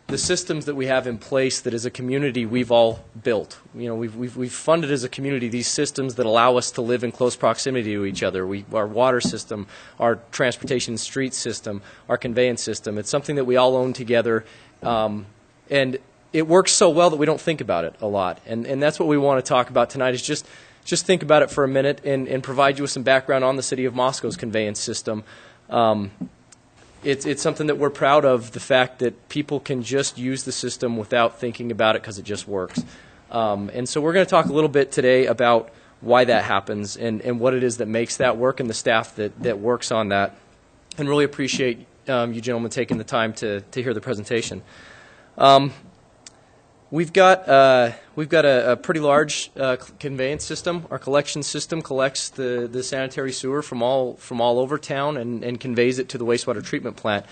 the systems that we have in place that as a community we've all built. You know, we've funded as a community these systems that allow us to live in close proximity to each other. Our water system, our transportation street system, our conveyance system. It's something that we all own together, and it works so well that we don't think about it a lot. And that's what we want to talk about tonight is just think about it for a minute and provide you with some background on the City of Moscow's conveyance system. It's something that we're proud of, the fact that people can just use the system without thinking about it because it just works. And so we're going to talk a little bit today about why that happens and what it is that makes that work and the staff that works on that. And really appreciate you gentlemen taking the time to hear the presentation. We've got a pretty large conveyance system. Our collection system collects the sanitary sewer from all over town and conveys it to the wastewater treatment plant.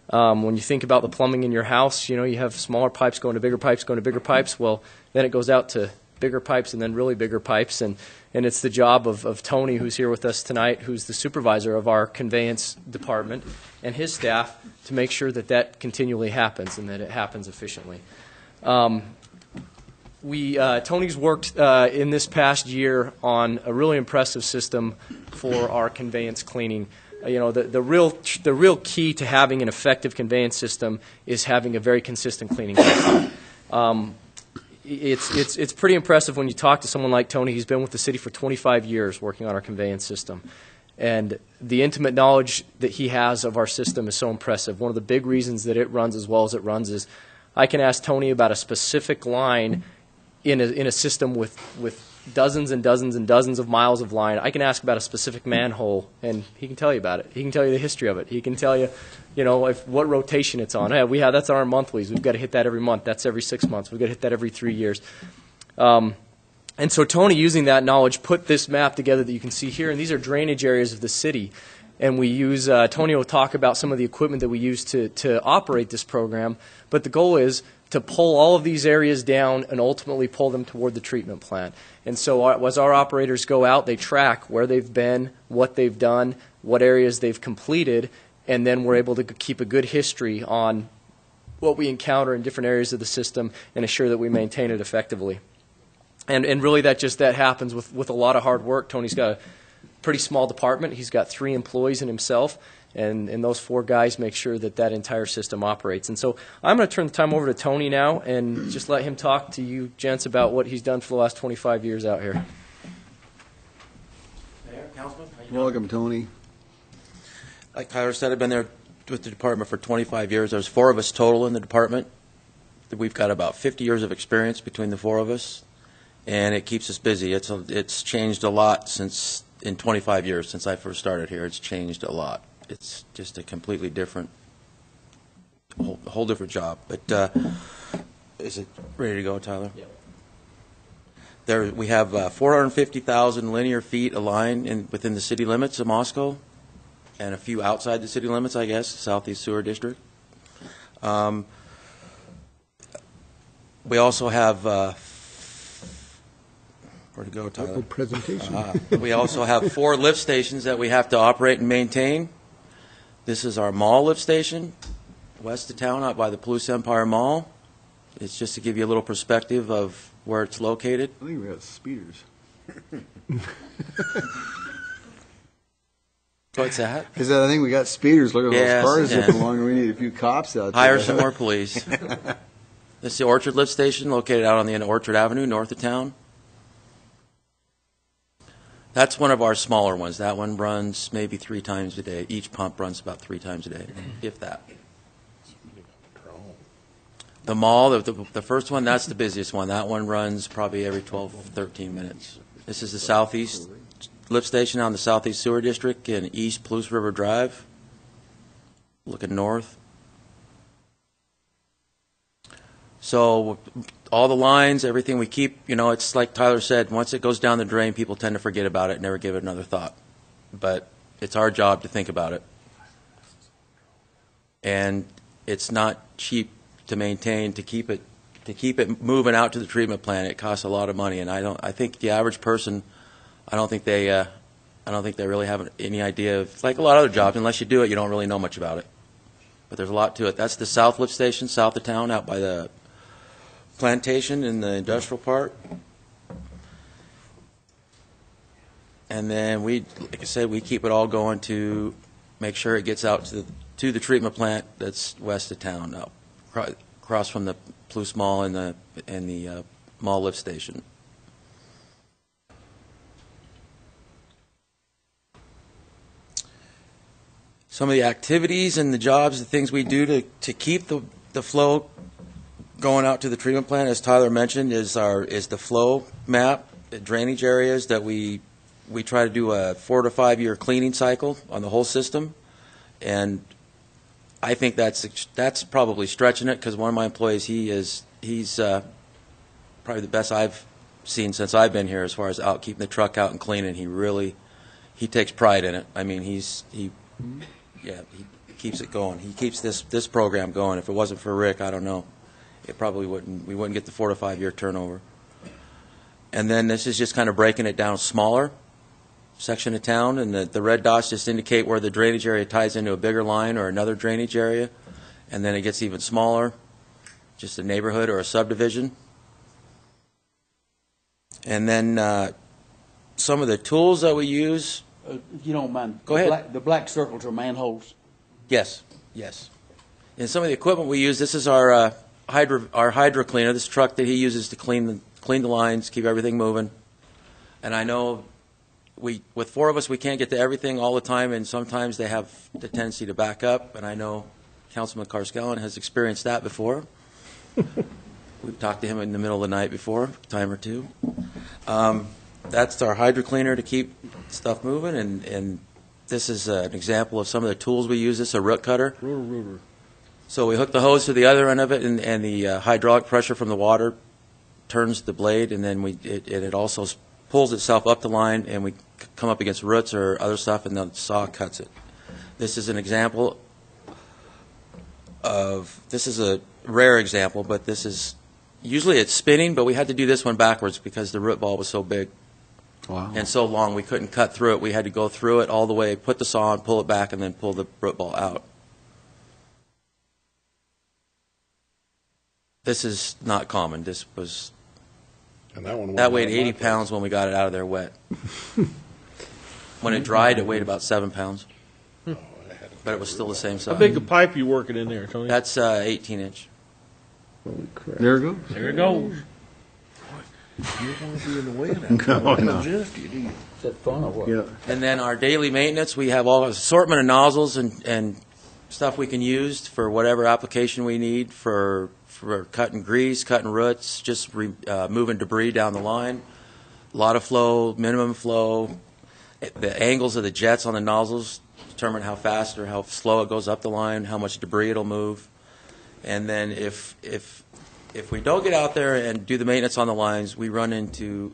When you think about the plumbing in your house, you know, you have smaller pipes going to bigger pipes going to bigger pipes. Well, then it goes out to bigger pipes and then really bigger pipes. And it's the job of Tony, who's here with us tonight, who's the supervisor of our conveyance department, and his staff to make sure that continually happens and that it happens efficiently. Tony's worked in this past year on a really impressive system for our conveyance cleaning. You know, the real key to having an effective conveyance system is having a very consistent cleaning system. It's pretty impressive when you talk to someone like Tony. He's been with the city for 25 years working on our conveyance system. And the intimate knowledge that he has of our system is so impressive. One of the big reasons that it runs as well as it runs is I can ask Tony about a specific line in a system with dozens and dozens and dozens of miles of line. I can ask about a specific manhole, and he can tell you about it. He can tell you the history of it. He can tell you, what rotation it's on. Hey, that's on our monthlies. We've got to hit that every month. That's every 6 months. We've got to hit that every 3 years. And so Tony, using that knowledge, put this map together that you can see here, and these are drainage areas of the city. And we use, Tony will talk about some of the equipment that we use to operate this program, but the goal is to pull all of these areas down and ultimately pull them toward the treatment plant. And so as our operators go out, they track where they've been, what they've done, what areas they've completed, and then we're able to keep a good history on what we encounter in different areas of the system and assure that we maintain it effectively. And really that happens with a lot of hard work. Tony's got a pretty small department. He's got 3 employees in himself, and those 4 guys make sure that entire system operates. And so I'm going to turn the time over to Tony now and just let him talk to you gents about what he's done for the last 25 years out here. Mayor, Councilman, how you doing? Welcome, Tony. Like Tyler said, I've been there with the department for 25 years. There's 4 of us total in the department. We've got about 50 years of experience between the 4 of us, and it keeps us busy. It's changed a lot in 25 years since I first started here. It's changed a lot. It's just a completely different, whole different job. But is it ready to go, Tyler? Yep. We have 450,000 linear feet of line within the city limits of Moscow, and a few outside the city limits, I guess, Southeast Sewer District. We also have where to go, Tyler? Presentation. We also have 4 lift stations that we have to operate and maintain. This is our mall lift station, west of town, out by the Palouse Empire Mall. It's just to give you a little perspective of where it's located. I think we have speeders. What's that? I said, I think we got speeders. Look at Yes, those cars yeah. zipping along, and we need a few cops out there. Hire some more police. This is the Orchard lift station located out on the end of Orchard Avenue, north of town. That's one of our smaller ones. That one runs maybe 3 times a day. Each pump runs about 3 times a day, if that. The mall, the first one, that's the busiest one. That one runs probably every 12, 13 minutes. This is the Southeast lift station on the Southeast Sewer District in East Palouse River Drive. looking north. So all the lines, everything we keep, it's like Tyler said, once it goes down the drain, people tend to forget about it, never give it another thought. But it's our job to think about it. And it's not cheap to maintain, to keep it moving out to the treatment plant. It costs a lot of money, and I think the average person, I don't think they really have any idea of, like a lot of other jobs, unless you do it, you don't really know much about it. But there's a lot to it. That's the south lift station, south of town, out by the plantation in the industrial park. And then like I said, we keep it all going to make sure it gets out to the treatment plant that's west of town, up across from the Palouse Mall and the mall lift station. Some of the activities and the jobs, the things we do to keep the flow going out to the treatment plant, as Tyler mentioned, is the flow map, the drainage areas that we try to do a 4 to 5 year cleaning cycle on the whole system. And I think that's probably stretching it, because one of my employees, he's probably the best I've seen since I've been here as far as keeping the truck out and cleaning. He takes pride in it. I mean, he keeps it going. He keeps this program going. If it wasn't for Rick, I don't know. It probably wouldn't. We wouldn't get the 4 to 5 year turnover. And then this is just kind of breaking it down smaller section of town, and the red dots just indicate where the drainage area ties into a bigger line or another drainage area, and then it gets even smaller, just a neighborhood or a subdivision. And then some of the tools that we use. If you don't mind. Go ahead. The black circles are manholes. Yes. And some of the equipment we use, this is our hydro cleaner, this truck that he uses to clean the lines, keep everything moving. And I know with 4 of us, we can't get to everything all the time, and sometimes they have the tendency to back up. And I know Councilman Carskellen has experienced that before. We've talked to him in the middle of the night before, a time or two. That's our hydro cleaner to keep stuff moving, and this is an example of some of the tools we use. This is a root cutter. Rooter. So we hook the hose to the other end of it, and the hydraulic pressure from the water turns the blade, and then it also pulls itself up the line, and we come up against roots or other stuff, and the saw cuts it. This is an example this is a rare example, but this is, usually it's spinning, but we had to do this one backwards because the root ball was so big. Wow. And so long we couldn't cut through it. We had to go through it all the way, put the saw on, pull it back, and then pull the root ball out. This is not common. This was, And that weighed 80 pounds when we got it out of there wet. When it dried, it weighed about 7 pounds. But it was still the same size. How big a pipe you working in there, Tony? That's 18-inch. Holy crap. There it goes. There it goes. You don't want to be in the way of that. No. Just you, do you? Is that fun or what? Yeah. And then our daily maintenance, we have all assortment of nozzles and stuff we can use for whatever application we need for cutting grease, cutting roots, just moving debris down the line. A lot of flow, minimum flow. The angles of the jets on the nozzles determine how fast or how slow it goes up the line, how much debris it'll move. And then if we don't get out there and do the maintenance on the lines, we run into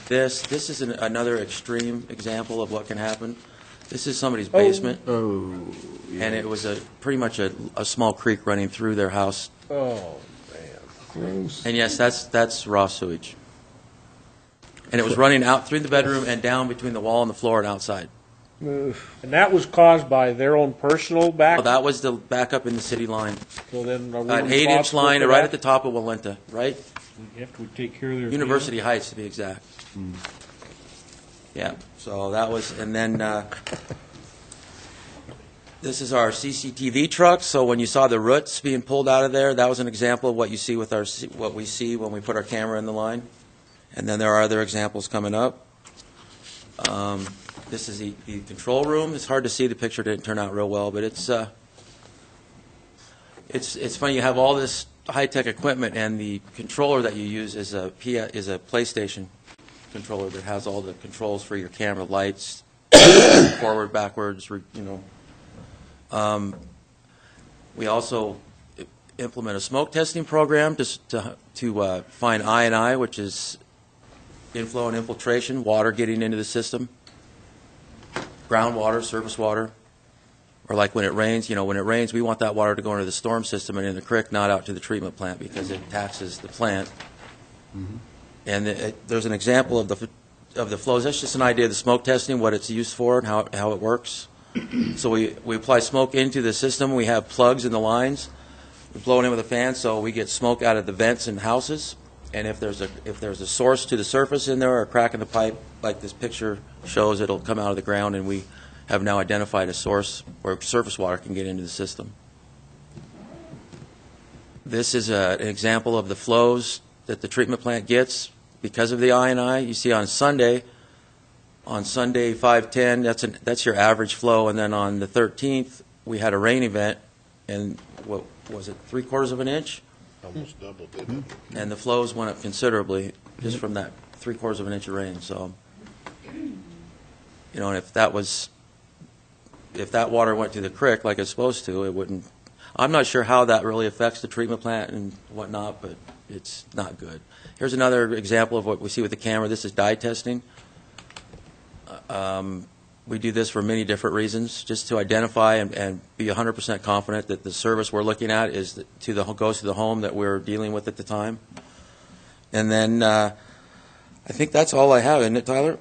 this. This is another extreme example of what can happen. This is somebody's basement. Oh. And it was pretty much a small creek running through their house. Oh, man. And yes, that's raw sewage. And it was running out through the bedroom and down between the wall and the floor and outside. And that was caused by their own personal back? Well, that was the backup in the city line. So then are we An 8-inch responsible line for right that? at the top of Walenta, right? You have to take care of their University Heights, to be exact. Yeah, so that was, and then this is our CCTV truck. So when you saw the roots being pulled out of there, that was an example of what you see with what we see when we put our camera in the line. And then there are other examples coming up. This is the control room. It's hard to see. The picture didn't turn out real well, but it's funny. You have all this high-tech equipment, and the controller that you use is a PlayStation controller that has all the controls for your camera, lights, forward, backwards, We also implement a smoke testing program to find I&I, which is inflow and infiltration, water getting into the system, groundwater, surface water, or like when it rains. When it rains, we want that water to go into the storm system and in the creek, not out to the treatment plant because it taxes the plant. Mm-hmm. And there's an example of the flows. That's just an idea of the smoke testing, what it's used for and how it works. So we apply smoke into the system. We have plugs in the lines. We blow it in with a fan, so we get smoke out of the vents in houses. And if there's a source to the surface in there or a crack in the pipe, like this picture shows, it'll come out of the ground, and we have now identified a source where surface water can get into the system. This is an example of the flows that the treatment plant gets because of the I&I. You see on Sunday 5/10, that's your average flow, and then on the 13th we had a rain event, and what was it, 3/4 of an inch? Almost double, didn't it? And the flows went up considerably just from that 3/4 of an inch of rain. So, and if that water went to the creek like it's supposed to, it wouldn't. I'm not sure how that really affects the treatment plant and whatnot, but it's not good. Here's another example of what we see with the camera. This is dye testing. We do this for many different reasons, just to identify and be 100% confident that the service we're looking at is goes to the home that we're dealing with at the time. And then I think that's all I have, isn't it, Tyler?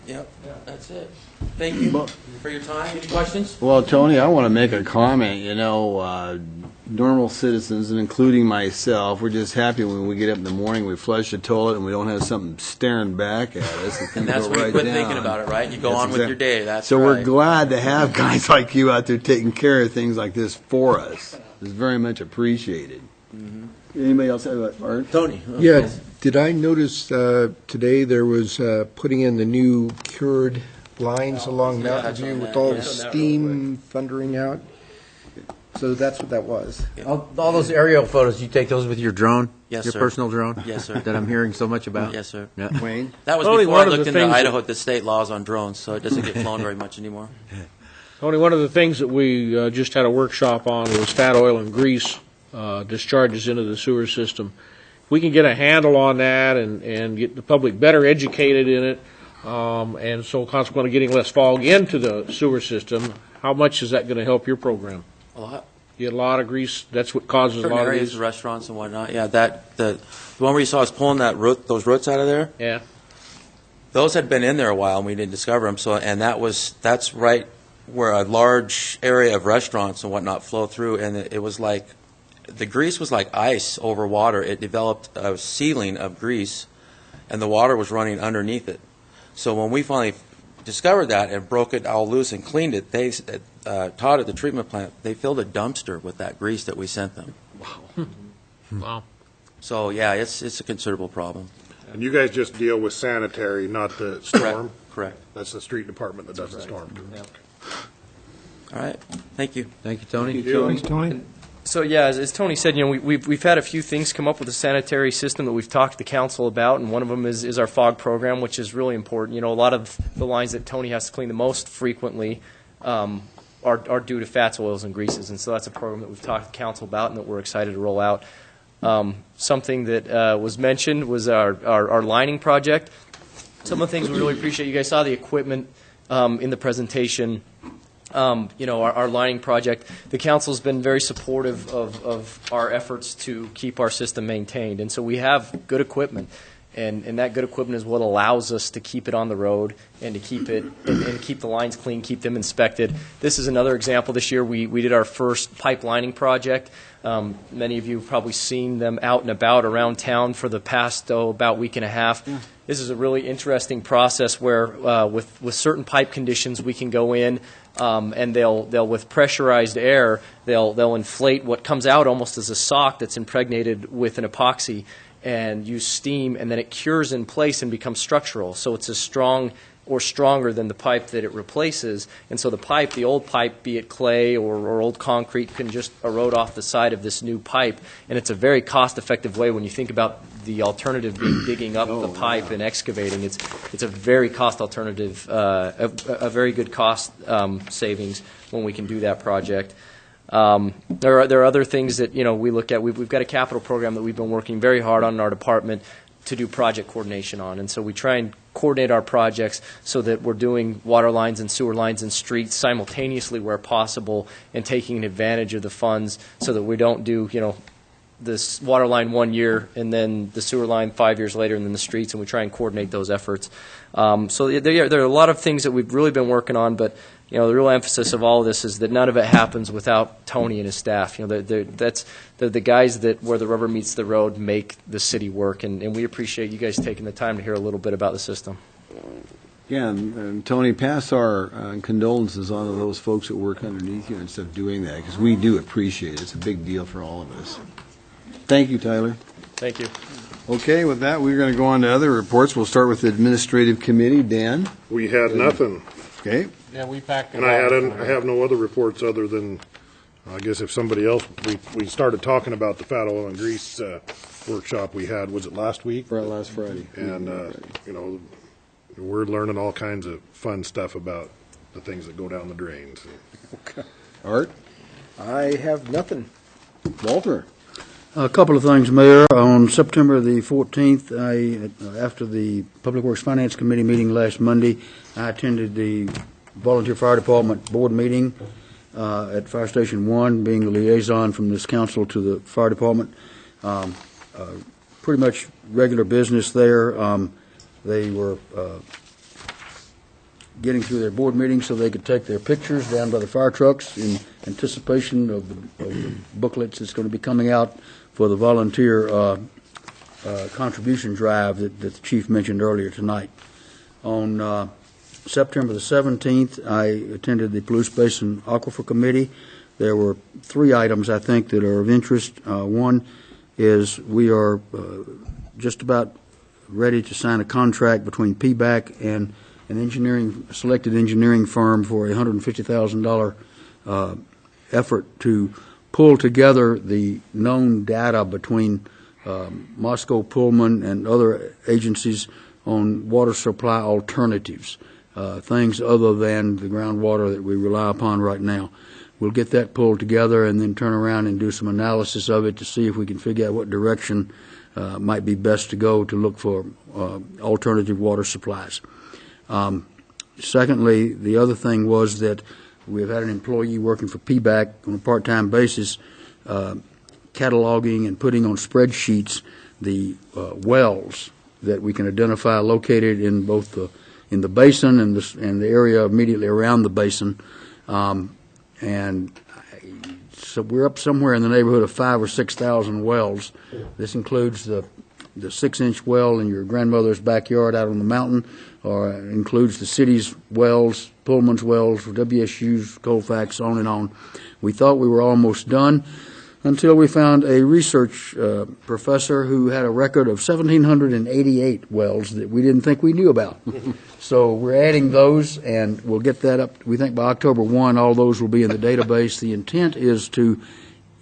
Yep, that's it. Thank you for your time. Any questions? Well, Tony, I want to make a comment. Normal citizens, and including myself, we're just happy when we get up in the morning, we flush the toilet, and we don't have something staring back at us. And that's when you quit thinking about it, right? You go on with your day. That's so right. We're glad to have guys like you out there taking care of things like this for us. It's very much appreciated. Mm-hmm. Anybody else have that, Art? Tony. Yeah. Did I notice today there was putting in the new cured lines along Mountain View with all the steam thundering out? So that's what that was. All those aerial photos, you take those with your drone? Yes, your sir. personal drone? Yes, sir. That I'm hearing so much about? Yes, sir. Yeah. Wayne? That was Tony, before I one of looked the into things Idaho at the state laws on drones, so it doesn't get flown very much anymore. Tony, one of the things that we just had a workshop on was fat oil and grease discharges into the sewer system. If we can get a handle on that and get the public better educated in it, and so consequently getting less fog into the sewer system, how much is that going to help your program? A lot. You get a lot of grease. That's what causes Certain a lot of areas, these. restaurants and whatnot. Yeah, the one where you saw us pulling those roots out of there. Yeah. Those had been in there a while, and we didn't discover them. So, and that's right where a large area of restaurants and whatnot flow through, and it was like the grease was like ice over water. It developed a ceiling of grease, and the water was running underneath it. So when we finally discovered that and broke it all loose and cleaned it, they Todd at the treatment plant, they filled a dumpster with that grease that we sent them. Wow. Wow. So yeah, it's a considerable problem. And you guys just deal with sanitary, not the storm? Correct. That's the street department that does the storm. Yep. All right. Thank you. Thank you, Tony. Thanks, Tony. So yeah, as Tony said, we've had a few things come up with the sanitary system that we've talked to council about, and one of them is our fog program, which is really important. A lot of the lines that Tony has to clean the most frequently are due to fats, oils, and greases, and so that's a program that we've talked to council about and that we're excited to roll out. Something that was mentioned was our lining project. Some of the things we really appreciate. You guys saw the equipment in the presentation. Our lining project, the council's been very supportive of our efforts to keep our system maintained. And so we have good equipment. And that good equipment is what allows us to keep it on the road and to keep it and keep the lines clean, keep them inspected. This is another example. This year we did our first pipe lining project. Many of you have probably seen them out and about around town for the past about week and a half. Yeah. This is a really interesting process where with certain pipe conditions we can go in and they'll with pressurized air they'll inflate what comes out almost as a sock that's impregnated with an epoxy and use steam, and then it cures in place and becomes structural. So it's as strong or stronger than the pipe that it replaces. And so the old pipe, be it clay or old concrete, can just erode off the side of this new pipe. And it's a very cost-effective way when you think about the alternative being digging up the pipe and excavating. It's a very cost alternative, a very good cost savings when we can do that project. There are other things that we look at. We've got a capital program that we've been working very hard on in our department to do project coordination on, and so we try and coordinate our projects so that we're doing water lines and sewer lines and streets simultaneously where possible, and taking advantage of the funds so that we don't do this water line 1 year and then the sewer line 5 years later and then the streets, and we try and coordinate those efforts. So there are a lot of things that we've really been working on, but the real emphasis of all of this is that none of it happens without Tony and his staff. That's the guys that where the rubber meets the road make the city work, and we appreciate you guys taking the time to hear a little bit about the system. Yeah, and Tony, pass our condolences on to those folks that work underneath you instead of doing that, because we do appreciate it. It's a big deal for all of us. Thank you, Tyler. Thank you. Okay, with that, we're going to go on to other reports. We'll start with the Administrative Committee. Dan? We had nothing. Okay. Yeah, we packed it. And I have no other reports other than, I guess if somebody else, we started talking about the fat oil and grease workshop we had, was it last week? Last Friday. And, we're learning all kinds of fun stuff about the things that go down the drains. Okay. Art? I have nothing. Walter? A couple of things, Mayor. On September the 14th, after the Public Works Finance Committee meeting last Monday, I attended the Volunteer Fire Department Board meeting at Fire Station 1, being the liaison from this council to the fire department. Pretty much regular business there. They were getting through their board meeting so they could take their pictures down by the fire trucks in anticipation of the booklets that's going to be coming out for the volunteer contribution drive that the chief mentioned earlier tonight. On September the 17th, I attended the Palouse Basin Aquifer Committee. There were 3 items, I think, that are of interest. One is we are just about ready to sign a contract between PBAC and an selected engineering firm for a $150,000 effort to pull together the known data between Moscow, Pullman, and other agencies on water supply alternatives, things other than the groundwater that we rely upon right now. We'll get that pulled together and then turn around and do some analysis of it to see if we can figure out what direction might be best to go to look for alternative water supplies. Secondly, the other thing was that we've had an employee working for PBAC on a part-time basis, cataloging and putting on spreadsheets the wells that we can identify located in both the basin and the area immediately around the basin, and so we're up somewhere in the neighborhood of 5,000 or 6,000 wells. This includes the 6-inch well in your grandmother's backyard out on the mountain, or includes the city's wells, Pullman's wells, WSU's, Colfax, on and on. We thought we were almost done until we found a research professor who had a record of 1,788 wells that we didn't think we knew about. So we're adding those, and we'll get that up. We think by October 1, all those will be in the database. The intent is to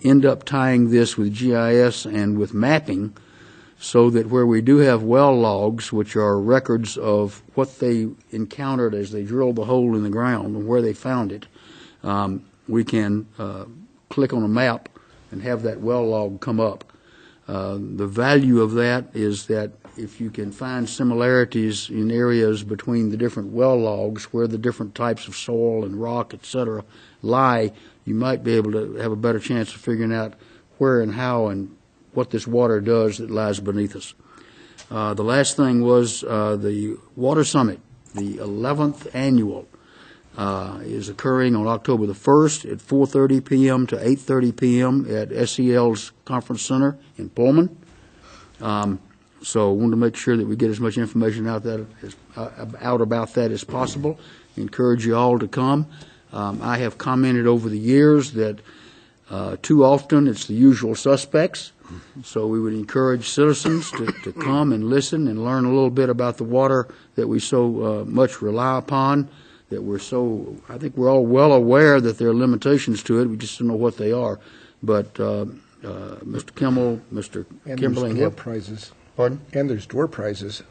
end up tying this with GIS and with mapping, so that where we do have well logs, which are records of what they encountered as they drilled the hole in the ground and where they found it, we can click on a map and have that well log come up. The value of that is that if you can find similarities in areas between the different well logs where the different types of soil and rock, etc., lie, you might be able to have a better chance of figuring out where and how and what this water does that lies beneath us. The last thing was the Water Summit, the 11th annual, is occurring on October the 1st at 4:30 p.m. to 8:30 p.m. at SEL's Conference Center in Pullman. So I wanted to make sure that we get as much information out about that as possible. Encourage you all to come. I have commented over the years that too often it's the usual suspects. So we would encourage citizens to come and listen and learn a little bit about the water that we so much rely upon, that I think we're all well aware that there are limitations to it. We just don't know what they are. But Mr. Kimmel, Mr. Kimberly, and prizes. Pardon? And there's door prizes.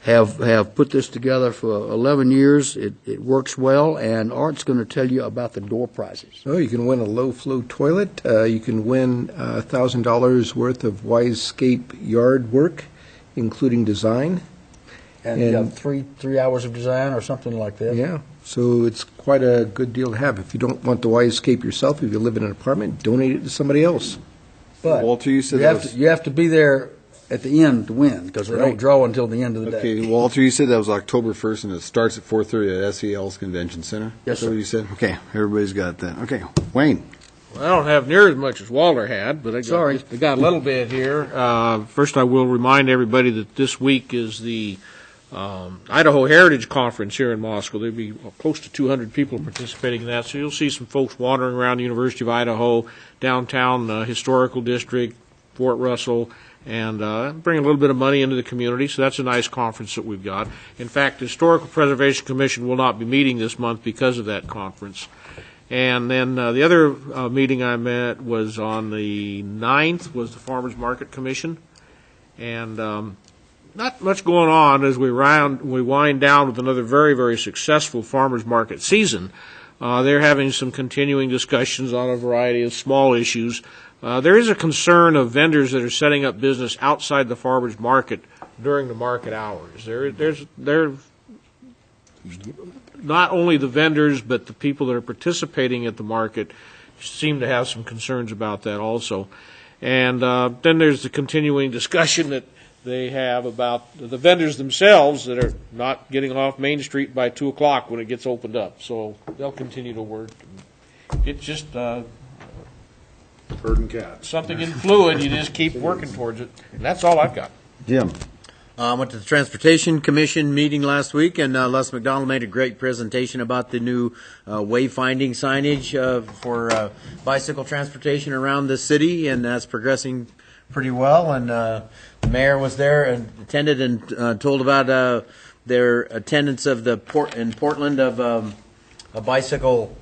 Have put this together for 11 years. It works well, and Art's going to tell you about the door prizes. Oh, you can win a low-flow toilet. You can win $1,000 worth of Wisescape yard work, including design. And you have three hours of design or something like that. Yeah, so it's quite a good deal to have. If you don't want the Wisescape yourself, if you live in an apartment, donate it to somebody else. But Walter, you said you have to be there at the end to win, because they don't draw until the end of the day. Okay, Walter, you said that was October 1st, and it starts at 4:30 at SEL's Convention Center? Yes, That's sir. what you said? Okay, everybody's got that. Okay, Wayne. Well, I don't have near as much as Walter had, but I got a little bit here. First, I will remind everybody that this week is the Idaho Heritage Conference here in Moscow. There'll be close to 200 people participating in that, so you'll see some folks wandering around the University of Idaho, downtown Historical District, Fort Russell, and bring a little bit of money into the community. So that's a nice conference that we've got. In fact, the Historical Preservation Commission will not be meeting this month because of that conference. And then the other meeting I met was on the 9th, was the Farmers Market Commission. And not much going on as we wind down with another very, very successful farmers market season. They're having some continuing discussions on a variety of small issues. There is a concern of vendors that are setting up business outside the farmers market during the market hours. They're not only the vendors, but the people that are participating at the market seem to have some concerns about that also. And then there's the continuing discussion that they have about the vendors themselves that are not getting off Main Street by 2 o'clock when it gets opened up. So they'll continue to work. It's just Bird and cat. something in fluid. You just keep working towards it. And that's all I've got. Jim. I went to the Transportation Commission meeting last week, and Les McDonald made a great presentation about the new wayfinding signage for bicycle transportation around the city, and that's progressing pretty well. And the mayor was there and attended and told about their attendance of the in Portland of a bicycle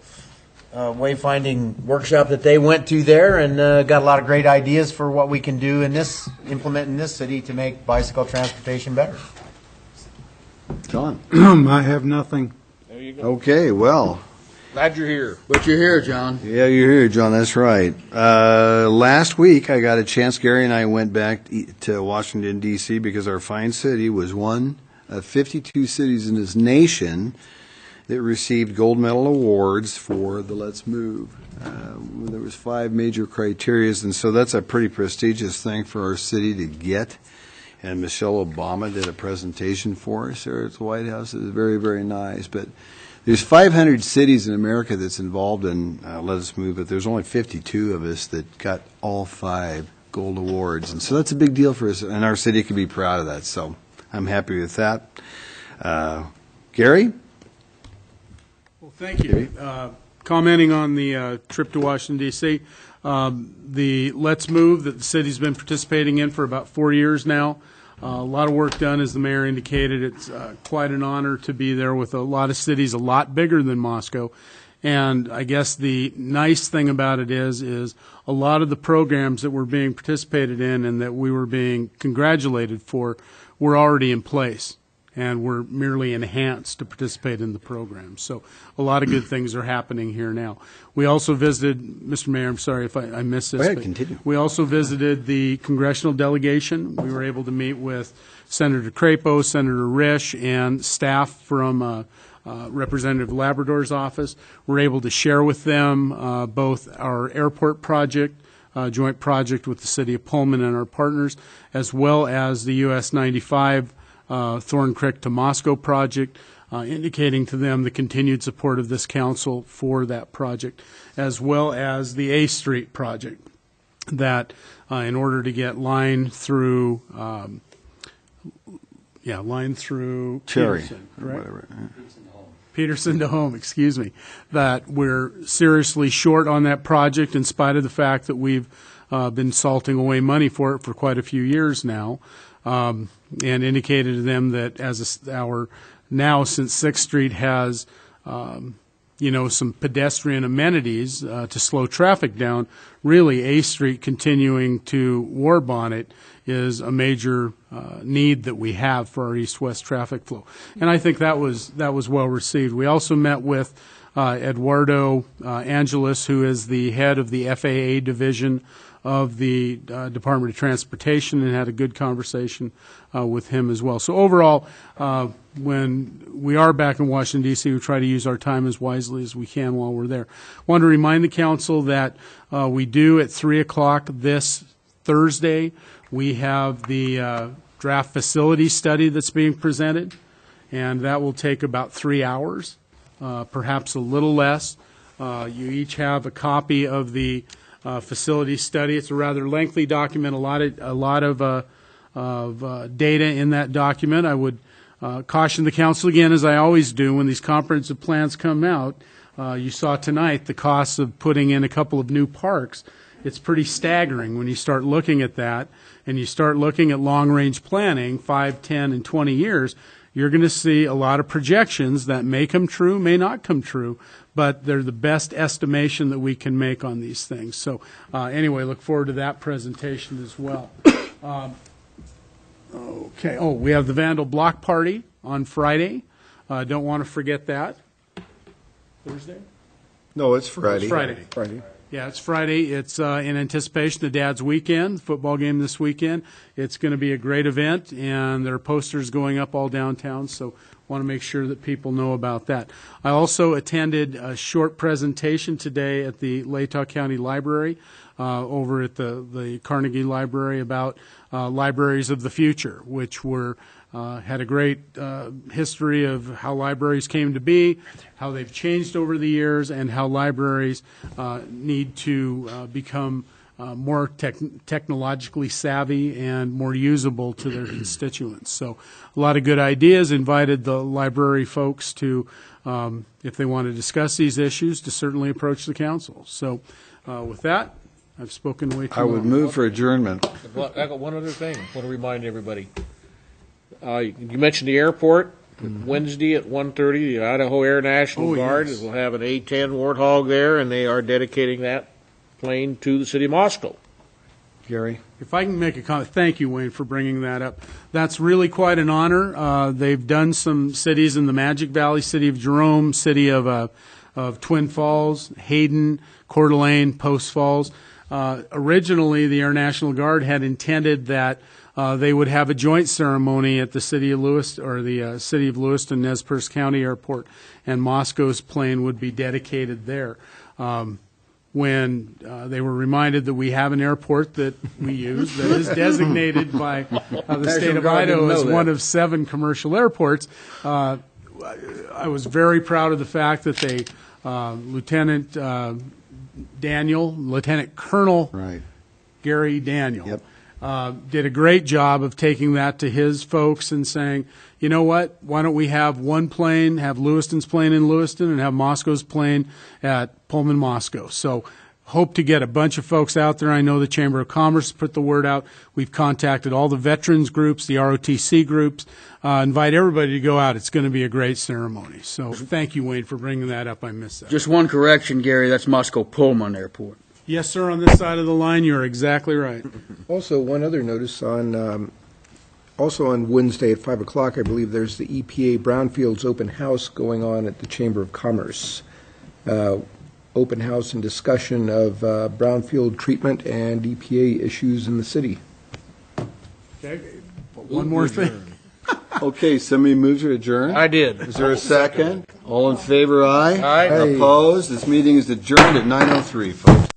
wayfinding workshop that they went to there, and got a lot of great ideas for what we can do implement in this city to make bicycle transportation better. John. I have nothing. There you go. Okay, well. Glad you're here. But you're here, John. Yeah, you're here, John. That's right. Last week, I got a chance. Gary and I went back to Washington, D.C., because our fine city was one of 52 cities in this nation that received gold medal awards for the Let's Move. There was 5 major criterias, and so that's a pretty prestigious thing for our city to get. And Michelle Obama did a presentation for us there at the White House. It was very, very nice. But there's 500 cities in America that's involved in Let Us Move, but there's only 52 of us that got all 5 gold awards. And so that's a big deal for us, and our city can be proud of that. So I'm happy with that. Gary? Well, thank you. Commenting on the trip to Washington, D.C., the Let's Move that the city's been participating in for about 4 years now. A lot of work done, as the mayor indicated. It's quite an honor to be there with a lot of cities a lot bigger than Moscow. And I guess the nice thing about it is a lot of the programs that were being participated in and that we were being congratulated for were already in place and were merely enhanced to participate in the program. So a lot of good things are happening here now. We also visited, Mr. Mayor, I'm sorry if I missed this. Go ahead, but continue. We also visited the congressional delegation. We were able to meet with Senator Crapo, Senator Risch, and staff from Representative Labrador's office. We're able to share with them both our airport project, joint project with the city of Pullman and our partners, as well as the US 95 Thorn Creek to Moscow project, indicating to them the continued support of this council for that project, as well as the A Street project, that in order to get line through Cherry, Peterson, or right? whatever. Peterson to Home, excuse me, that we're seriously short on that project in spite of the fact that we've been salting away money for it for quite a few years now, and indicated to them that as now since 6th Street has some pedestrian amenities to slow traffic down, really A Street continuing to war bonnet is a major need that we have for our east-west traffic flow. And I think that was well received. We also met with Eduardo Angeles, who is the head of the FAA division of the Department of Transportation, and had a good conversation with him as well. So overall, when we are back in Washington, D.C., we try to use our time as wisely as we can while we're there. I want to remind the council that we do at 3 o'clock this Thursday, we have the draft facility study that's being presented, and that will take about 3 hours, perhaps a little less. You each have a copy of the facility study. It's a rather lengthy document, a lot of data in that document. I would caution the council again, as I always do, when these comprehensive plans come out. You saw tonight the costs of putting in a couple of new parks. It's pretty staggering when you start looking at that, and you start looking at long-range planning, 5, 10, and 20 years. You're going to see a lot of projections that may come true, may not come true, but they're the best estimation that we can make on these things. So anyway, look forward to that presentation as well. Okay. Oh, we have the Vandal Block Party on Friday. Don't want to forget that. Thursday? No, it's Friday. It's Friday. Yeah, it's Friday. It's in anticipation of Dad's weekend, football game this weekend. It's going to be a great event, and there are posters going up all downtown, so want to make sure that people know about that. I also attended a short presentation today at the Latah County Library over at the Carnegie Library about libraries of the future, which were had a great history of how libraries came to be, how they've changed over the years, and how libraries need to become more technologically savvy and more usable to their constituents. So a lot of good ideas. Invited the library folks to, if they want to discuss these issues, to certainly approach the council. So with that, I've spoken way too long. I would move for adjournment. Well, I got one other thing I want to remind everybody. You mentioned the airport. Wednesday at 1:30, the Idaho Air National Guard will have an A-10 Warthog there, and they are dedicating that plane to the city of Moscow. Gary? If I can make a comment, thank you, Wayne, for bringing that up. That's really quite an honor. They've done some cities in the Magic Valley, city of Jerome, city of Twin Falls, Hayden, Coeur d'Alene, Post Falls. Originally, the Air National Guard had intended that they would have a joint ceremony at the city of Lewiston, or the city of Lewiston, Nez Perce County Airport, and Moscow's plane would be dedicated there. When they were reminded that we have an airport that we use that is designated by the state of Idaho as one of 7 commercial airports, I was very proud of the fact that they, Lieutenant Colonel Gary Daniel, did a great job of taking that to his folks and saying, you know what, why don't we have one plane, have Lewiston's plane in Lewiston, and have Moscow's plane at Pullman, Moscow. So hope to get a bunch of folks out there. I know the Chamber of Commerce put the word out. We've contacted all the veterans groups, the ROTC groups. Invite everybody to go out. It's going to be a great ceremony. So thank you, Wayne, for bringing that up. I missed that. Just one correction, Gary, that's Moscow Pullman Airport. Yes, sir, on this side of the line, you're exactly right. Also, one other notice on, also on Wednesday at 5 o'clock, I believe there's the EPA Brownfields Open House going on at the Chamber of Commerce. Open house and discussion of brownfield treatment and EPA issues in the city. Okay, one more thing. Okay, somebody moved to adjourn? I did. Is there a second? All in favor, aye? Aye. Opposed? This meeting is adjourned at 9:03, folks.